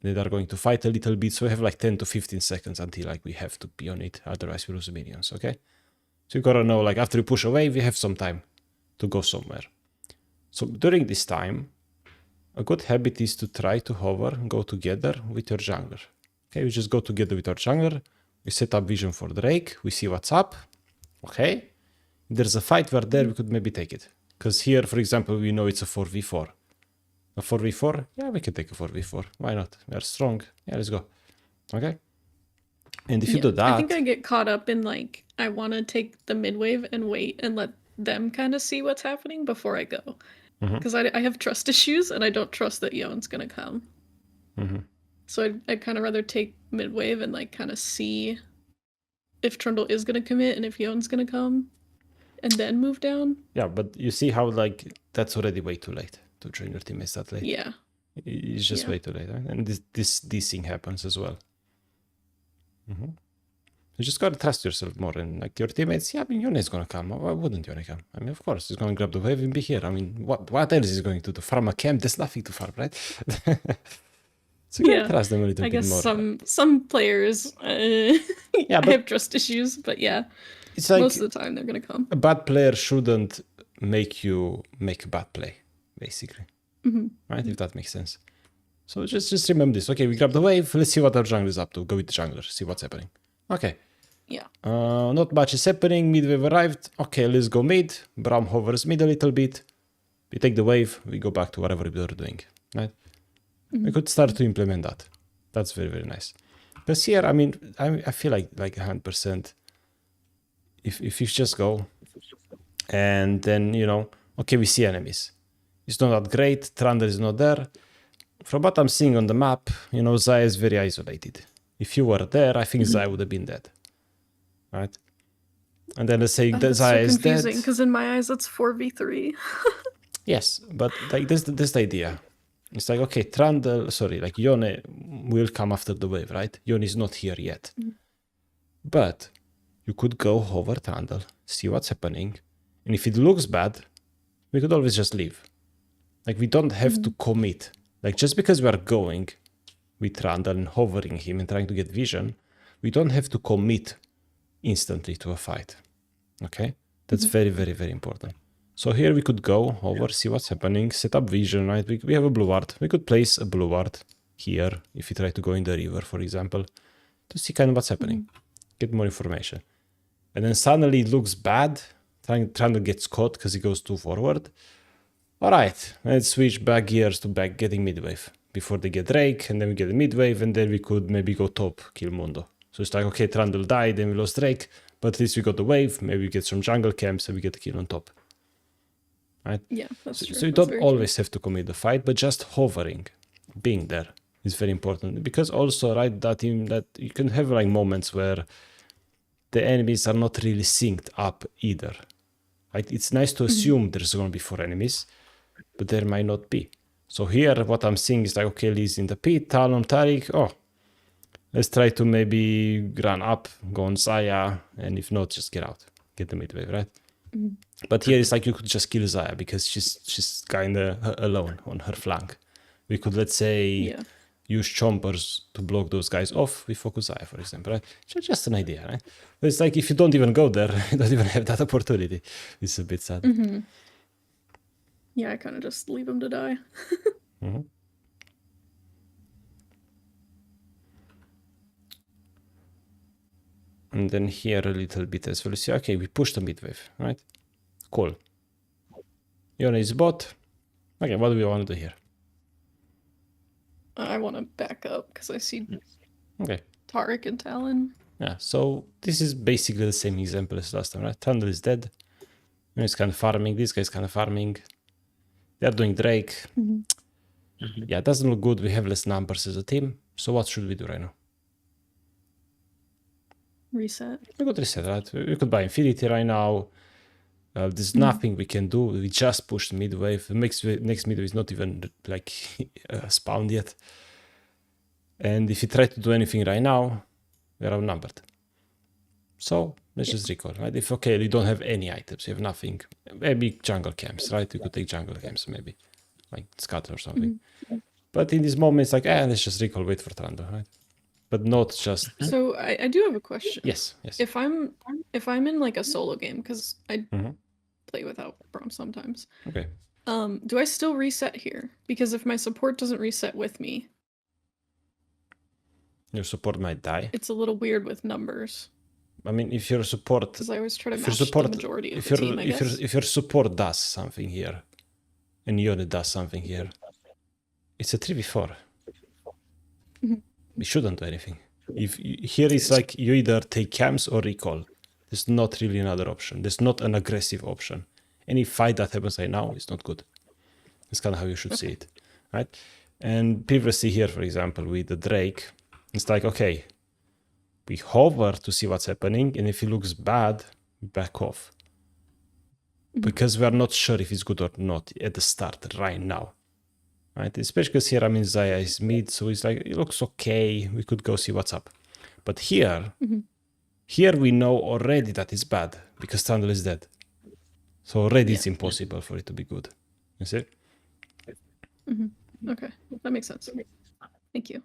A: They are going to fight a little bit, so we have like 10 to 15 seconds until like we have to be on it, otherwise we lose the minions, okay? So you gotta know, like, after you push a wave, you have some time to go somewhere. So during this time, a good habit is to try to hover and go together with your jungler. Okay, we just go together with our jungler, we set up vision for Drake, we see what's up, okay? If there's a fight, we're there, we could maybe take it. Because here, for example, we know it's a 4v4. A 4v4? Yeah, we can take a 4v4. Why not? We are strong. Yeah, let's go. Okay? And if you do that...
B: I think I get caught up in, like, I want to take the mid wave and wait and let them kind of see what's happening before I go. Because I have trust issues, and I don't trust that Yone's going to come. So I'd kind of rather take mid wave and, like, kind of see if Trundle is going to commit and if Yone's going to come. And then move down?
A: Yeah, but you see how, like, that's already way too late to train your teammates that late.
B: Yeah.
A: It's just way too late, right? And this thing happens as well. You just gotta trust yourself more, and like your teammates, yeah, I mean, Yone is gonna come. Why wouldn't Yone come? I mean, of course, he's gonna grab the wave and be here. I mean, what else is he going to do? Farm a camp? There's nothing to farm, right? So you gotta trust them a little bit more.
B: I guess some players, I have trust issues, but yeah,
A: it's like
B: most of the time they're gonna come.
A: A bad player shouldn't make you make a bad play, basically, right? If that makes sense. So just remember this. Okay, we grab the wave. Let's see what our jungler is up to. Go with the jungler. See what's happening. Okay.
B: Yeah.
A: Not much is happening. Mid wave arrived. Okay, let's go mid. Braum hovers mid a little bit. We take the wave. We go back to whatever we were doing. Right? We could start to implement that. That's very, very nice. Because here, I mean, I feel like 100%. If you just go, and then, you know, okay, we see enemies. It's not that great. Trundle is not there. From what I'm seeing on the map, you know, Zaya is very isolated. If you were there, I think Zaya would have been dead. Right? And then let's say that Zaya is dead.
B: That's confusing, because in my eyes, that's 4v3.
A: Yes, but like this the idea. It's like, okay, like Yone will come after the wave, right? Yone is not here yet. But you could go hover Trundle, see what's happening. And if it looks bad, we could always just leave. Like, we don't have to commit. Like, just because we are going with Trundle and hovering him and trying to get vision, we don't have to commit instantly to a fight. Okay? That's very, very, very important. So here we could go over, see what's happening, set up vision, right? We have a blue ward. We could place a blue ward here if we try to go in the river, for example, to see kind of what's happening, get more information. And then suddenly it looks bad, trying to get caught because he goes too forward. All right, let's switch back gears to back getting mid wave before they get Drake, and then we get the mid wave, and then we could maybe go top, kill Mundo. So it's like, okay, Trundle died, then we lost Drake, but at least we got the wave, maybe we get some jungle camps, and we get the kill on top. Right?
B: Yeah, that's true.
A: So you don't always have to commit the fight, but just hovering, being there is very important. Because also, right, that you can have like moments where the enemies are not really synced up either. Right? It's nice to assume there's going to be 4 enemies, but there might not be. So here, what I'm seeing is like, okay, Lee's in the pit, Talon, Taric, oh, let's try to maybe run up, go on Zaya, and if not, just get out, get the mid wave, right? But here it's like you could just kill Zaya because she's kind of alone on her flank. We could, let's say, use chompers to block those guys off. We focus Zaya, for example, right? Just an idea, right? But it's like if you don't even go there, you don't even have that opportunity. It's a bit sad.
B: Yeah, I kind of just leave him to die.
A: And then here a little bit as well. You see, okay, we push the mid wave, right? Cool. Yone is bot. Okay, what do we want to do here?
B: I want to back up because I see
A: Okay.
B: Taric and Talon.
A: Yeah, so this is basically the same example as last time, right? Thunder is dead. It's kind of farming. This guy's kind of farming. They're doing Drake. Yeah, it doesn't look good. We have less numbers as a team. So what should we do right now?
B: Reset.
A: We could reset, right? We could buy Infinity right now. There's nothing we can do. We just pushed mid wave. The next mid wave is not even like spawned yet. And if you try to do anything right now, we're outnumbered. So let's just recall, right? If, okay, you don't have any items, you have nothing. Maybe jungle camps, right? We could take jungle camps, maybe. Like scatter or something. But in this moment, it's like, let's just recall, wait for Trundle, right? But not just.
B: So I do have a question.
A: Yes.
B: If I'm in like a solo game, because I play without Braum sometimes.
A: Okay.
B: Do I still reset here? Because if my support doesn't reset with me,
A: your support might die.
B: It's a little weird with numbers.
A: I mean, if your support,
B: because I always try to match the majority of the team, I guess.
A: If your support does something here, and Yone does something here, it's a 3v4. We shouldn't do anything. If here it's like you either take camps or recall. There's not really another option. There's not an aggressive option. Any fight that happens right now is not good. That's kind of how you should see it, right? And previously here, for example, with the Drake, it's like, okay, we hover to see what's happening, and if it looks bad, we back off. Because we are not sure if it's good or not at the start, right now. Right? Especially because here, I mean, Zaya is mid, so it's like, it looks okay, we could go see what's up. But here, here we know already that it's bad, because Trundle is dead. So already it's impossible for it to be good. You see?
B: Okay, that makes sense. Thank you.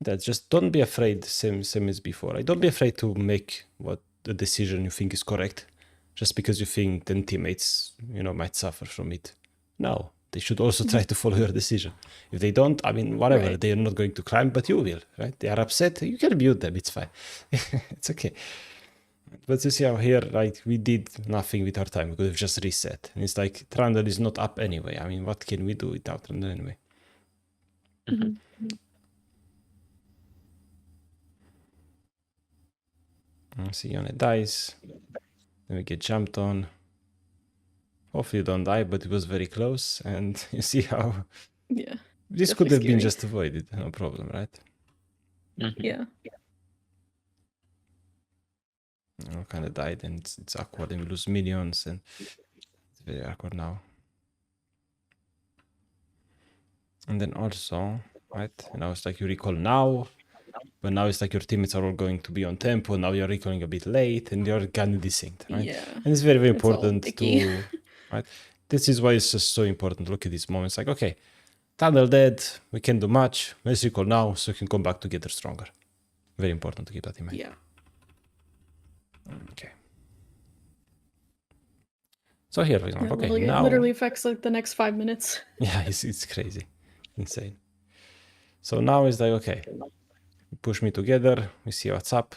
A: That just don't be afraid, same as before. Don't be afraid to make what the decision you think is correct, just because you think then teammates, might suffer from it. No, they should also try to follow your decision. If they don't, I mean, whatever, right. They are not going to climb, but you will, right? They are upset, you can mute them, it's fine. It's okay. But you see how here, like, we did nothing with our time. We could have just reset. And it's like, Trundle is not up anyway. I mean, what can we do without Trundle anyway? See, Yone dies. Then we get jumped on. Hopefully you don't die, but it was very close. And you see how this could have been just avoided. No problem, right?
B: Yeah.
A: Kind of died, and it's awkward, and we lose minions, and it's very awkward now. And then also, right? It's like you recall now, but now it's like your teammates are all going to be on tempo. Now you're recalling a bit late, and you're kind of desynced, right?
B: Yeah.
A: And it's very, very important to, right? This is why it's just so important to look at these moments. Like, okay, Trundle dead, we can't do much. Let's recall now, so we can come back together stronger. Very important to keep that in mind.
B: Yeah.
A: Okay. So here, for example, okay,
B: it
A: now...
B: literally affects like the next 5 minutes.
A: Yeah, it's crazy. Insane. So now it's like, okay, push me together, we see what's up.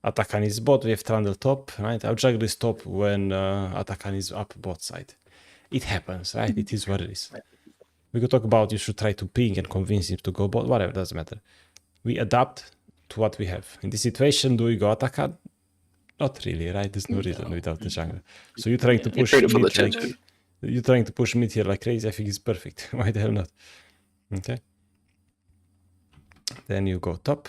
A: Atakan is bot, we have Trundle top, right? I'll juggle this top when Atakan is up bot side. It happens, right? It is what it is. We could talk about you should try to ping and convince him to go bot, whatever, doesn't matter. We adapt to what we have. In this situation, do we go Atakan? Not really, right? There's no reason without the jungle. So you're trying to push
C: traded for the
A: mid like...
C: change.
A: You're trying to push mid here like crazy, I think it's perfect. Why the hell not? Okay. Then you go top.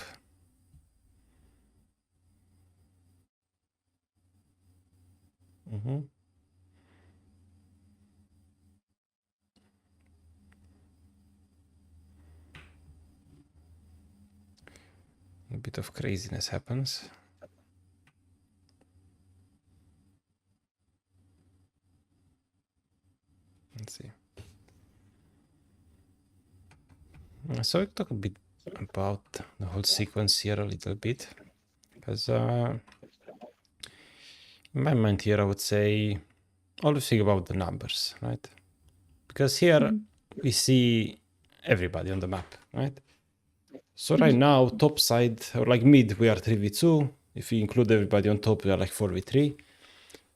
A: A bit of craziness happens. Let's see. So we talk a bit about the whole sequence here a little bit, because in my mind here I would say always think about the numbers, right? Because here we see everybody on the map, right? So right now, top side, or like mid, we are 3v2. If we include everybody on top, we are like 4v3.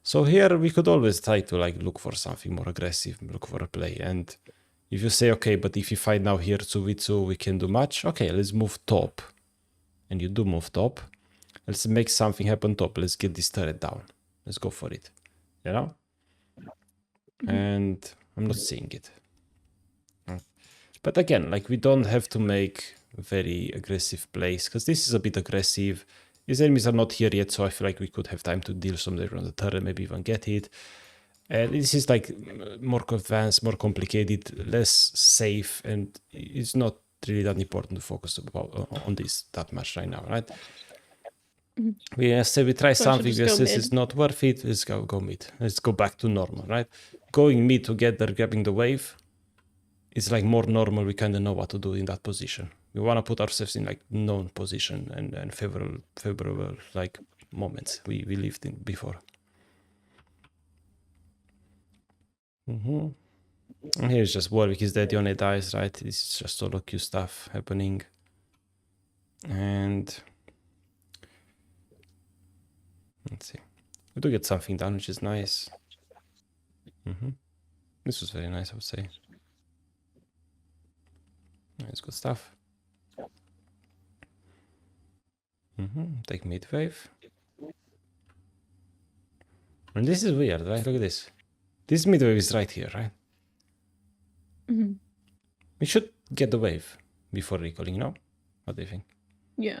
A: So here we could always try to like look for something more aggressive, look for a play. And if you say, okay, but if you fight now here 2v2, we can do much. Okay, let's move top. And you do move top. Let's make something happen top. Let's get this turret down. Let's go for it. You know? And I'm not seeing it. But again, like we don't have to make very aggressive plays, because this is a bit aggressive. His enemies are not here yet, so I feel like we could have time to deal some damage on the turret, maybe even get it. And this is like more advanced, more complicated, less safe, and it's not really that important to focus on this that much right now, right? We say we try something, this is not worth it, let's go mid. Let's go back to normal, right? Going mid together, grabbing the wave, it's like more normal. We kind of know what to do in that position. We want to put ourselves in like known position and favorable like moments we lived in before. And here's just Warwick is dead, Yone dies, right? This is just solo Q stuff happening. And let's see. We do get something done, which is nice. This was very nice, I would say. Nice, good stuff. Take mid wave. And this is weird, right? Look at this. This mid wave is right here, right? We should get the wave before recalling, no? What do you think?
B: Yeah.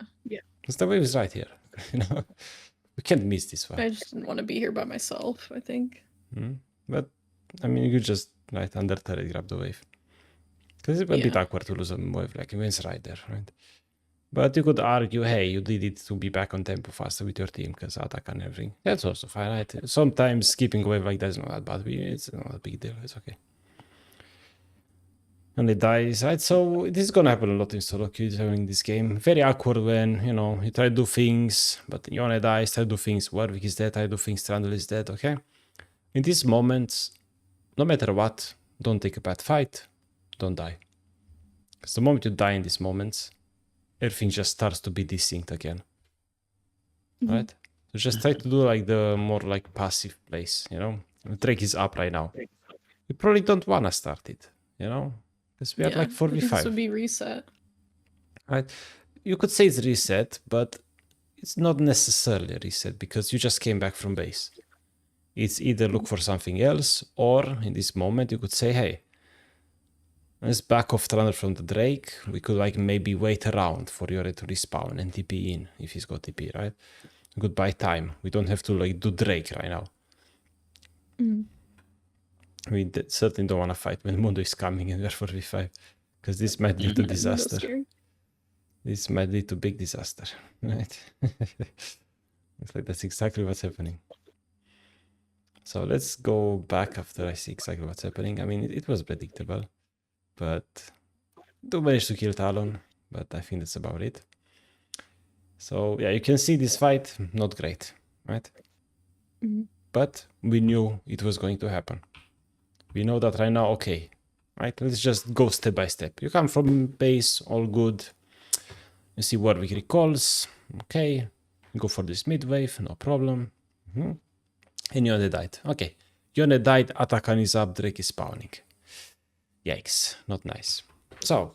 A: Because the wave is right here. You know, we can't miss this one.
B: I just didn't want to be here by myself, I think.
A: But I mean, you could just right under turret grab the wave. Because it's a bit awkward to lose a wave like it's right there, right? But you could argue, hey, you did it to be back on tempo faster with your team because attack and everything. That's also fine, right? Sometimes skipping a wave like that is not that bad. It's not a big deal. It's okay. And it dies, right? So this is gonna happen a lot in solo queues during this game. Very awkward when, you know, you try to do things, but Yone dies, try to do things, Warwick is dead, try to do things, Trundle is dead, okay? In these moments, no matter what, don't take a bad fight, don't die. Because the moment you die in these moments, everything just starts to be desynced again. Right? So just try to do like the more like passive plays, you know? Drake is up right now. You probably don't wanna start it, you know? Because we are like 4v5.
B: This would be reset.
A: Right? You could say it's reset, but it's not necessarily a reset because you just came back from base. It's either look for something else, or in this moment you could say, hey, let's back off Trundle from the Drake. We could like maybe wait around for Yone to respawn and TP in if he's got TP, right? We could buy time. We don't have to like do Drake right now. We certainly don't want to fight when Mundo is coming and we're 4v5, because this might lead to disaster. This might lead to big disaster, right? It's like that's exactly what's happening. So let's go back after I see exactly what's happening. I mean, it was predictable, but do manage to kill Talon, but I think that's about it. So yeah, you can see this fight, not great, right? but we knew it was going to happen. We know that right now, okay, right? Let's just go step by step. You come from base, all good. You see Warwick recalls, okay. You go for this mid wave, no problem. And Yone died. Okay, Yone died, Atakan is up, Drake is spawning. Yikes, not nice. So,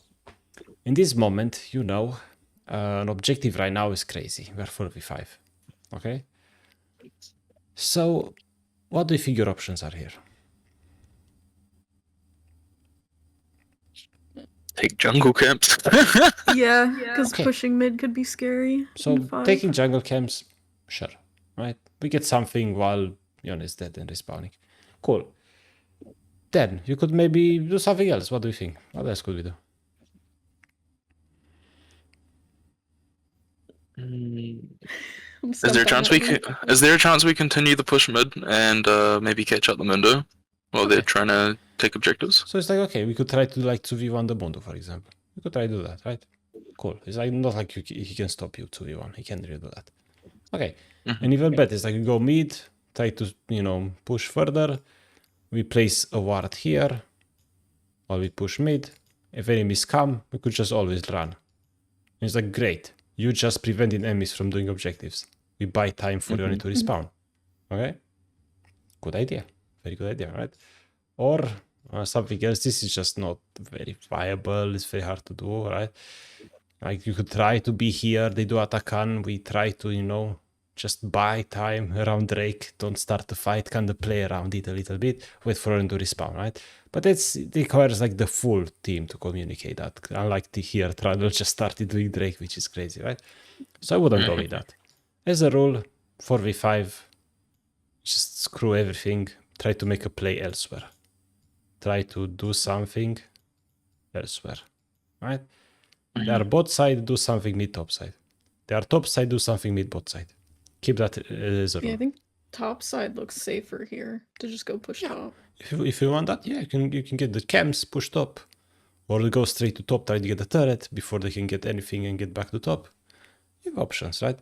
A: in this moment, you know, an objective right now is crazy. We're 4v5, okay? So, what do you think your options are here?
C: Take jungle camps.
B: Yeah, because
A: Okay.
B: pushing mid could be scary.
A: So,
B: in 5.
A: taking jungle camps, sure, right? We get something while Yone is dead and respawning. Cool. Then, you could maybe do something else. What do you think? What else could we do?
C: Is there a chance we continue the push mid and maybe catch up the Mundo while they're trying to take objectives?
A: So it's like, okay, we could try to like 2v1 the Mundo, for example. We could try to do that, right? Cool. It's like not like he can stop you 2v1. He can't really do that. Okay. And even better, it's like we go mid, try to, you know, push further. We place a ward here, or we push mid. If enemies come, we could just always run. And it's like, great. You just prevented enemies from doing objectives. We buy time for Yone to respawn. Okay? Good idea. Very good idea, right? Or something else. This is just not very viable. It's very hard to do, right? Like you could try to be here. They do Atakan. We try to, you know, just buy time around Drake. Don't start the fight. Kind of play around it a little bit. Wait for him to respawn, right? But it requires like the full team to communicate that. Unlike the here, Trundle just started doing Drake, which is crazy, right? So I wouldn't go with that. As a rule, 4v5, just screw everything. Try to make a play elsewhere. Try to do something elsewhere, right? They are bot side, do something mid top side. They are top side, do something mid bot side. Keep that as a rule.
B: Yeah, I think top side looks safer here to just go push top.
A: If you want that, yeah, you can get the camps, push top, or go straight to top, try to get the turret before they can get anything and get back to top. You have options, right?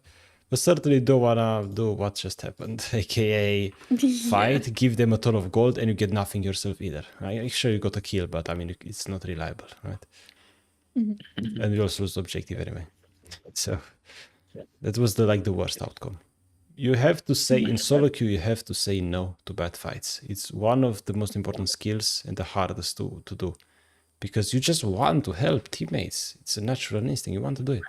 A: But certainly don't wanna do what just happened, aka fight, give them a ton of gold, and you get nothing yourself either. I'm sure you got a kill, but I mean it's not reliable, right? And you also lose the objective anyway. So that was the worst outcome. You have to say in solo queue, you have to say no to bad fights. It's one of the most important skills and the hardest to do, because you just want to help teammates. It's a natural instinct. You want to do it,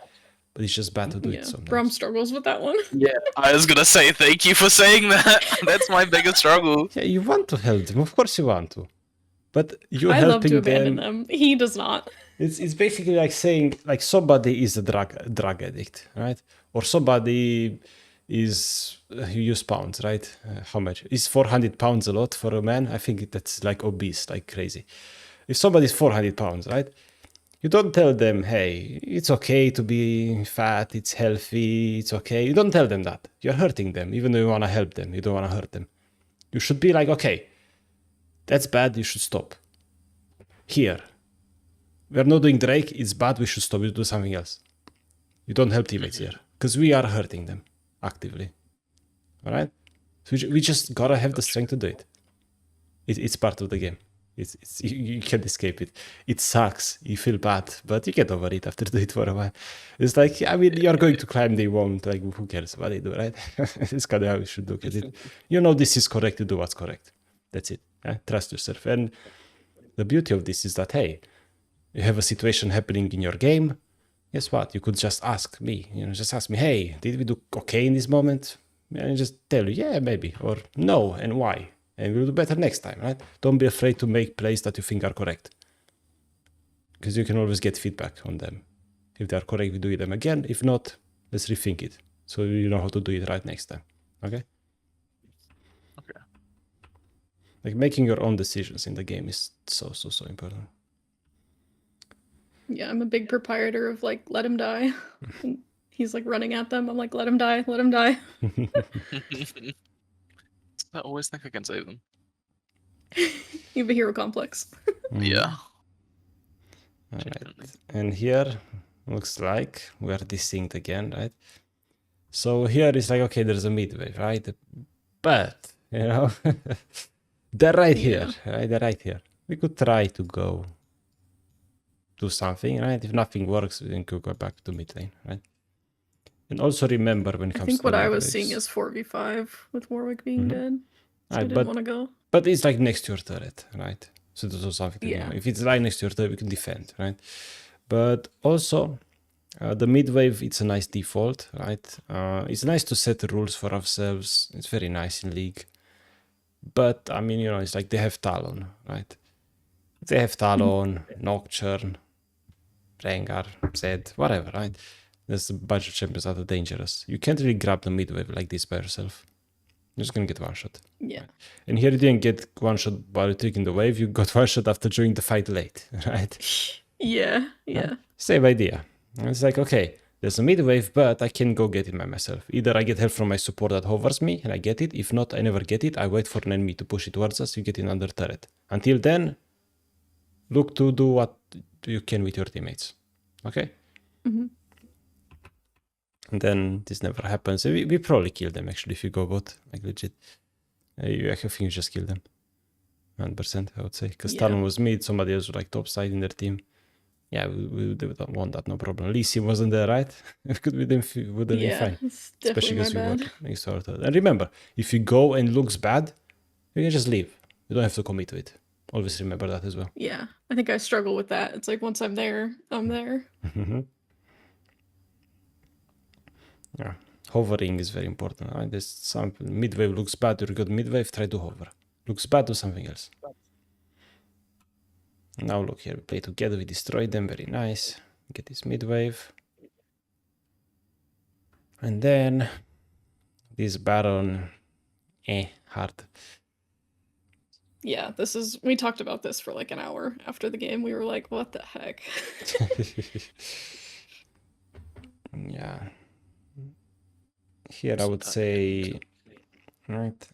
A: but it's just bad to do it sometimes.
B: Brom struggles with that one.
C: Yeah, I was gonna say thank you for saying that. That's my biggest struggle.
A: Yeah, you want to help them. Of course you want to, but you're
B: I love to
A: helping
B: abandon
A: them.
B: them. He does not.
A: It's basically like saying like somebody is a drug addict, right? Or somebody is you use pounds, right? How much is 400 pounds a lot for a man? I think that's like obese, like crazy. If somebody's 400 pounds, right? You don't tell them, hey, it's okay to be fat, it's healthy, it's okay. You don't tell them that. You're hurting them, even though you want to help them. You don't want to hurt them. You should be like, okay, that's bad, you should stop. Here, we're not doing Drake, it's bad, we should stop, you do something else. You don't help teammates here, because we are hurting them actively. All right? So we just gotta have the strength to do it. It's part of the game. It's you can't escape it. It sucks. You feel bad, but you get over it after doing it for a while. It's like, I mean, you're going to climb, they won't. Like, who cares what they do, right? It's kind of how you should look at it. You know this is correct, you do what's correct. That's it. Trust yourself. And the beauty of this is that, hey, you have a situation happening in your game. Guess what? You could just ask me. Just ask me, hey, did we do okay in this moment? And just tell you, yeah, maybe, or no, and why. And we'll do better next time, right? Don't be afraid to make plays that you think are correct, because you can always get feedback on them. If they are correct, we do them again. If not, let's rethink it, so you know how to do it right next time. Okay?
C: Okay.
A: Like making your own decisions in the game is so important.
B: Yeah, I'm a big proprietor of like, let him die. And he's like running at them. I'm like, let him die, let him die.
C: I always think I can save them.
B: You have a hero complex.
C: Yeah.
A: All right. And here looks like we are desynced again, right? So here it's like, okay, there's a mid wave, right? But You know, they're right
B: Yeah.
A: here, right? They're right here. We could try to go do something, right? If nothing works, we can go back to mid lane, right? And also remember when it
B: I
A: comes
B: think
A: to
B: what
A: the
B: I
A: mid
B: was
A: waves,
B: seeing is 4v5 with Warwick being dead. So I
A: Right,
B: didn't want to go.
A: but it's like next to your turret, right? So to do something. To
B: Yeah.
A: if it's right next to your turret, we can defend, right? But also, the mid wave, it's a nice default, right? It's nice to set the rules for ourselves. It's very nice in League. But, I mean, you know, it's like they have Talon, right? They have Talon, Nocturne, Rengar, Zed, whatever, right? There's a bunch of champions that are dangerous. You can't really grab the mid wave like this by yourself. You're just gonna get one shot.
B: Yeah.
A: Right? And here you didn't get one shot while you're taking the wave, you got one shot after joining the fight late, right?
B: Yeah. Yeah.
A: Right? Same idea. And it's like, okay, there's a mid wave, but I can go get it by myself. Either I get help from my support that hovers me and I get it. If not, I never get it. I wait for an enemy to push it towards us. You get it under turret. Until then, look to do what you can with your teammates. Okay?
B: Mhm.
A: And then this never happens. We probably kill them actually if you go bot, like legit. I think you just kill them. 100%, I would say. Because
B: Yeah.
A: Talon was mid, somebody else was like top side in their team. Yeah, we don't want that, no problem. Lee Sin wasn't there, right? It could be them, would have been
B: Yeah.
A: fine.
B: It's
A: Especially
B: definitely
A: because
B: my
A: you were
B: bad.
A: next to our third. And remember, if you go and looks bad, you can just leave. You don't have to commit to it. Always remember that as well.
B: Yeah. I think I struggle with that. It's like once I'm there, I'm there.
A: Yeah, hovering is very important. Right? There's some mid-wave looks bad, you got mid-wave, try to hover. Looks bad, do something else. Now look here, we play together, we destroy them, very nice. Get this mid-wave. And then this Baron, hard.
B: Yeah, we talked about this for like an hour after the game. We were like, what the heck?
A: Yeah. Here I would say, right,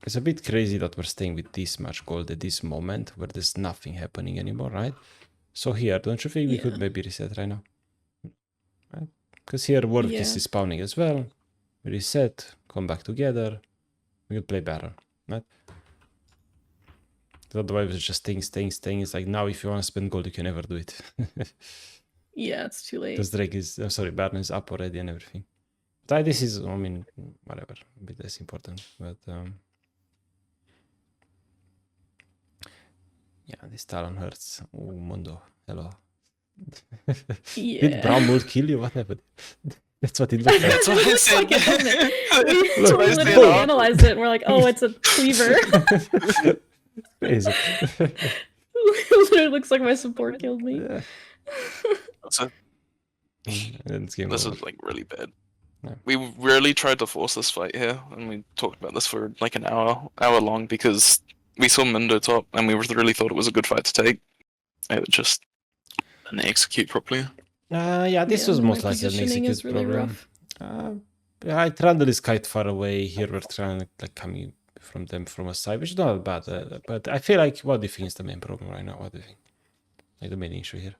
A: it's a bit crazy that we're staying with this much gold at this moment where there's nothing happening anymore, right? So here, don't you think we could maybe reset right now? Right? Because here Warwick is spawning as well. We reset, come back together. We could play Baron, right? Otherwise it's just staying. It's like now if you want to spend gold, you can never do it.
B: Yeah, it's too late.
A: Because Drake is, Baron is up already and everything. But this is, I mean, whatever, a bit less important. But yeah, this Talon hurts. Oh, Mundo, hello. Did Brown kill you? What happened? That's what it looks like.
C: That's what I said.
B: We literally analyzed it and we're like, oh, it's a cleaver.
A: Crazy.
B: It literally looks like my support killed me.
A: Yeah.
C: This is like really bad.
A: Yeah.
C: We really tried to force this fight here, and we talked about this for like an hour long because we saw Mindo top, and we really thought it was a good fight to take. It just didn't execute properly.
A: Yeah, this was most likely an
B: positioning
A: execute
B: is really
A: problem.
B: rough.
A: Yeah, Trundle is quite far away. Here we're trying to like coming from them from a side, which is not bad. But I feel like, what do you think is the main problem right now? What do you think? Like the main issue here?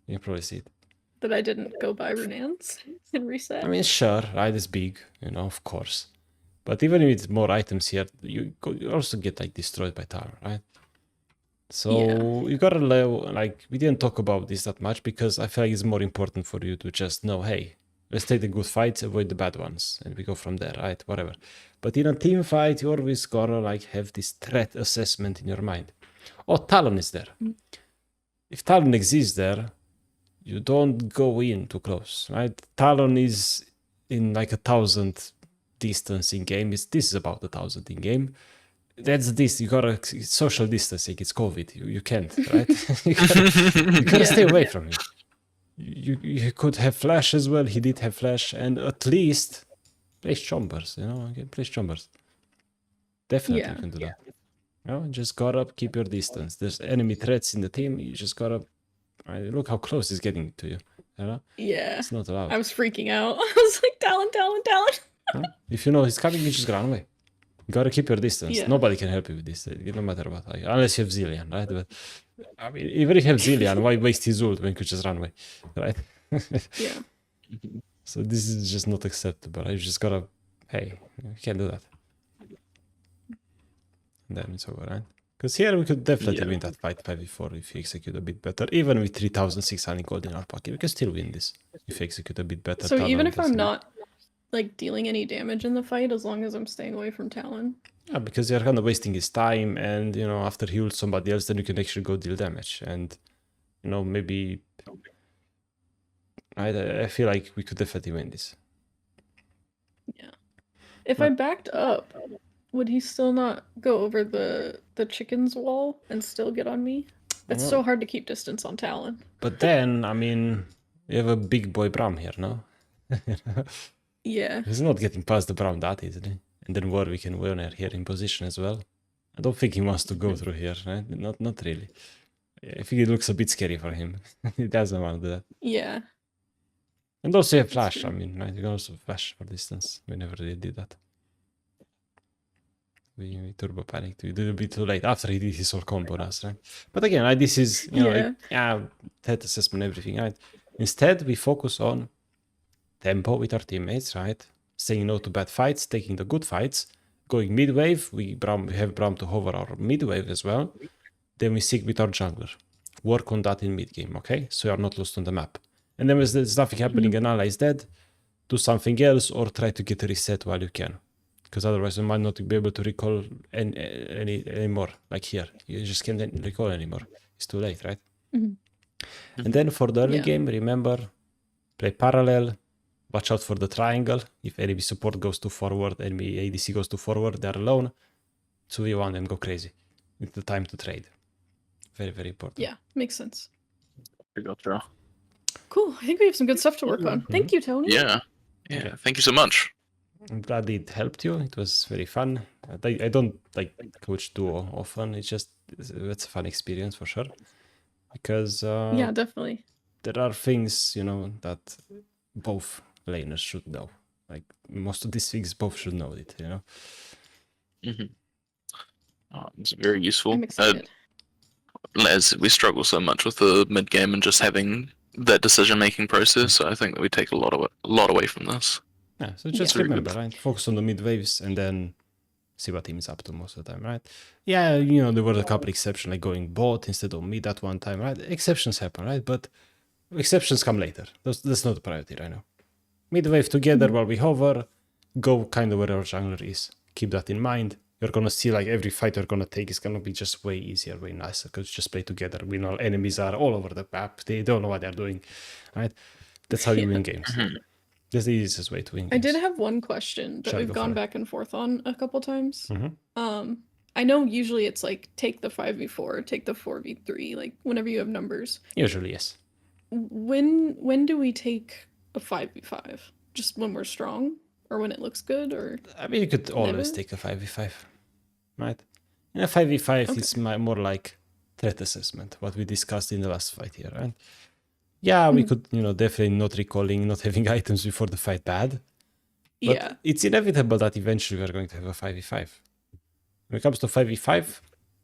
A: You can probably see it.
B: That I didn't go buy Runans and reset.
A: I mean, sure, right? It's big, you know, of course. But even with more items here, you also get like destroyed by tower, right? So you gotta like, we didn't talk about this that much because I feel like it's more important for you to just know, hey, let's take the good fights, avoid the bad ones, and we go from there, right? Whatever. But in a team fight, you always gotta like have this threat assessment in your mind. Oh, Talon is there. If Talon exists there, you don't go in too close, right? Talon is in like 1,000 distance in game. This is about 1,000 in game. That's this. You gotta social distancing. It's COVID. You can't, right? you gotta stay away from him. You could have flash as well. He did have flash, and at least place chombers. You know, okay, place chombers. Definitely you can do that. You know, just gotta keep your distance. There's enemy threats in the team. You just gotta. Look how close he's getting to you. You know?
B: Yeah.
A: It's not allowed.
B: I was freaking out. I was like, Talon.
A: Huh? If you know he's coming, you just run away. You gotta keep your distance.
B: Yeah.
A: Nobody can help you with this, no matter what. Unless you have Zillion, right? But I mean, even if you have Zillion, why waste his ult when you could just run away, right?
B: Yeah.
A: So this is just not acceptable. You just gotta, hey, you can't do that. And then it's over, right? Because here we could definitely
C: Yeah.
A: win that fight 5v4 if we execute a bit better. Even with 3,600 gold in our pocket, we can still win this if we execute a bit better.
B: So
A: Talon
B: even if I'm
A: doesn't-
B: not like dealing any damage in the fight, as long as I'm staying away from Talon.
A: Yeah, because you're kind of wasting his time, and you know, after he ults somebody else, then you can actually go deal damage. And you know, maybe I feel like we could definitely win this.
B: Yeah. If I backed up, would he still not go over the chicken's wall and still get on me? It's so hard to keep distance on Talon.
A: But then, I mean, you have a big boy Bram here, no?
B: Yeah.
A: He's not getting past the Bram that easily. And then Warwick and Werner here in position as well. I don't think he wants to go through here, right? Not really. I think it looks a bit scary for him. He doesn't want to do that.
B: Yeah.
A: And also you have flash, I mean, right? You can also flash for distance. We never really did that. We turbo panicked. We did a bit too late after he did his whole combo on us, right? But again, right, this is, you know, threat assessment, everything, right? Instead, we focus on tempo with our teammates, right? Saying no to bad fights, taking the good fights, going mid wave. We have Bram to hover our mid wave as well. Then we seek with our jungler. Work on that in mid game, okay? So you are not lost on the map. And then when there's nothing happening and ally is dead, do something else or try to get a reset while you can. Because otherwise you might not be able to recall anymore. Like here, you just can't recall anymore. It's too late, right?
B: Mm-hmm.
A: And then for the early game, remember, play parallel, watch out for the triangle. If enemy support goes too forward, enemy ADC goes too forward, they're alone. 2v1 and go crazy. It's the time to trade. Very, very important.
B: Yeah, makes sense.
C: We got draw.
B: Cool. I think we have some good stuff to work on. Thank you, Tony.
C: Yeah. Yeah. Thank you so much.
A: I'm glad it helped you. It was very fun. I don't like coach duo often. It's a fun experience for sure. Because
B: Yeah, definitely.
A: there are things, you know, that both laners should know. Like most of these things, both should know it, you know.
C: It's very useful.
B: I'm excited.
C: As we struggle so much with the mid game and just having that decision-making process, so I think that we take a lot away from this.
A: Yeah, so just
C: Yeah.
A: remember, right? Focus on the mid waves and then see what team is up to most of the time, right? Yeah, you know, there were a couple exceptions like going bot instead of mid at one time, right? Exceptions happen, right? But exceptions come later. That's not a priority right now. Mid wave together while we hover, go kind of where our jungler is. Keep that in mind. You're gonna see like every fight you're gonna take is gonna be just way easier, way nicer because you just play together. We know enemies are all over the map. They don't know what they're doing, right? That's how you win games. That's the easiest way to win games.
B: I did have one question that
A: Sure,
B: we've
A: go
B: gone
A: for it.
B: back and forth on a couple times.
A: Mhm.
B: I know usually it's like take the 5v4, take the 4v3, like whenever you have numbers.
A: Usually, yes.
B: When do we take a 5v5? Just when we're strong? Or when it looks good? Or
A: I mean, you could always
B: Never?
A: take a 5v5, right? In a 5v5,
B: Okay.
A: it's more like threat assessment, what we discussed in the last fight here, right? Yeah, we could, you know, definitely not recalling, not having items before the fight bad. But
B: yeah.
A: it's inevitable that eventually we're going to have a 5v5. When it comes to 5v5,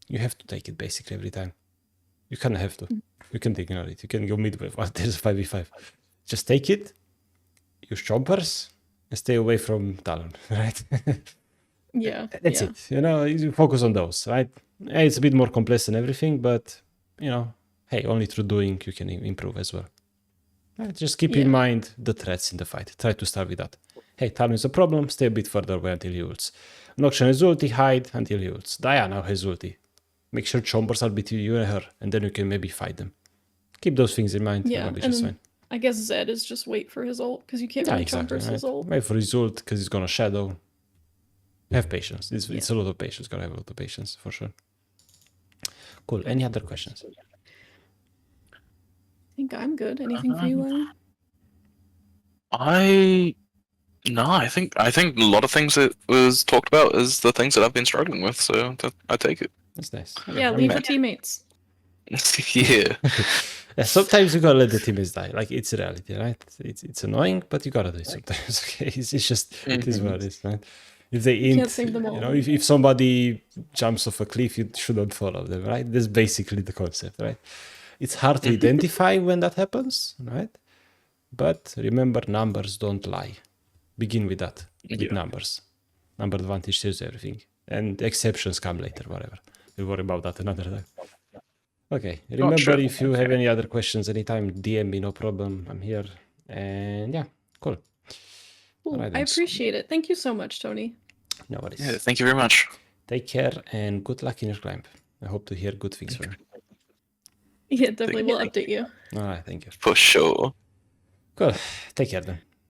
A: you have to take it basically every time. You kind of have to. You can't ignore it. You can go mid wave. There's a 5v5. Just take it, use chompers, and stay away from Talon, right?
B: Yeah.
A: That's
B: yeah.
A: it. You know, you focus on those, right? Yeah, it's a bit more complex than everything, but, you know, hey, only through doing you can improve as well. Right? Just keep in
B: Yeah.
A: mind the threats in the fight. Try to start with that. Hey, Talon is a problem, stay a bit further away until he ults. Noxian has ulti, hide until he ults. Diana has ulti. Make sure chompers are between you and her, and then you can maybe fight them. Keep those things in mind.
B: Yeah,
A: That'll be
B: and
A: just
B: then
A: fine.
B: I guess Zed is just wait for his ult, because you can't
A: Yeah,
B: really
A: exactly.
B: chompers his
A: Right?
B: ult.
A: Wait for his ult, because he's gonna shadow. Have patience. It's a lot of patience. Gotta have a lot of patience, for sure. Cool. Any other questions?
B: I think I'm good. Anything for you, Larry?
C: I think a lot of things that was talked about is the things that I've been struggling with, so I take it.
A: That's nice.
B: Yeah, leave the teammates.
C: Yeah.
A: Yeah, sometimes you gotta let the teammates die. Like, it's a reality, right? It's annoying, but you gotta do it sometimes. Okay, it's just it is what it is, right? If they
B: can't
A: int,
B: save them all.
A: you know, if somebody jumps off a cliff, you shouldn't follow them, right? That's basically the concept, right? It's hard to identify when that happens, right? But remember, numbers don't lie. Begin with that, with
C: Yeah.
A: numbers. Number advantage says everything. And exceptions come later, whatever. We'll worry about that another time. Okay, remember
C: sure.
A: if you have any other questions anytime, DM me, no problem. I'm here. And yeah, cool.
B: Cool.
A: Alright
B: I
A: then.
B: appreciate it. Thank you so much, Tony.
A: No worries.
C: Yeah, thank you very much.
A: Take care and good luck in your climb. I hope to hear good things from you.
B: Yeah, definitely. We'll update you.
A: Alright, thank you.
C: For sure.
A: Cool. Take care then.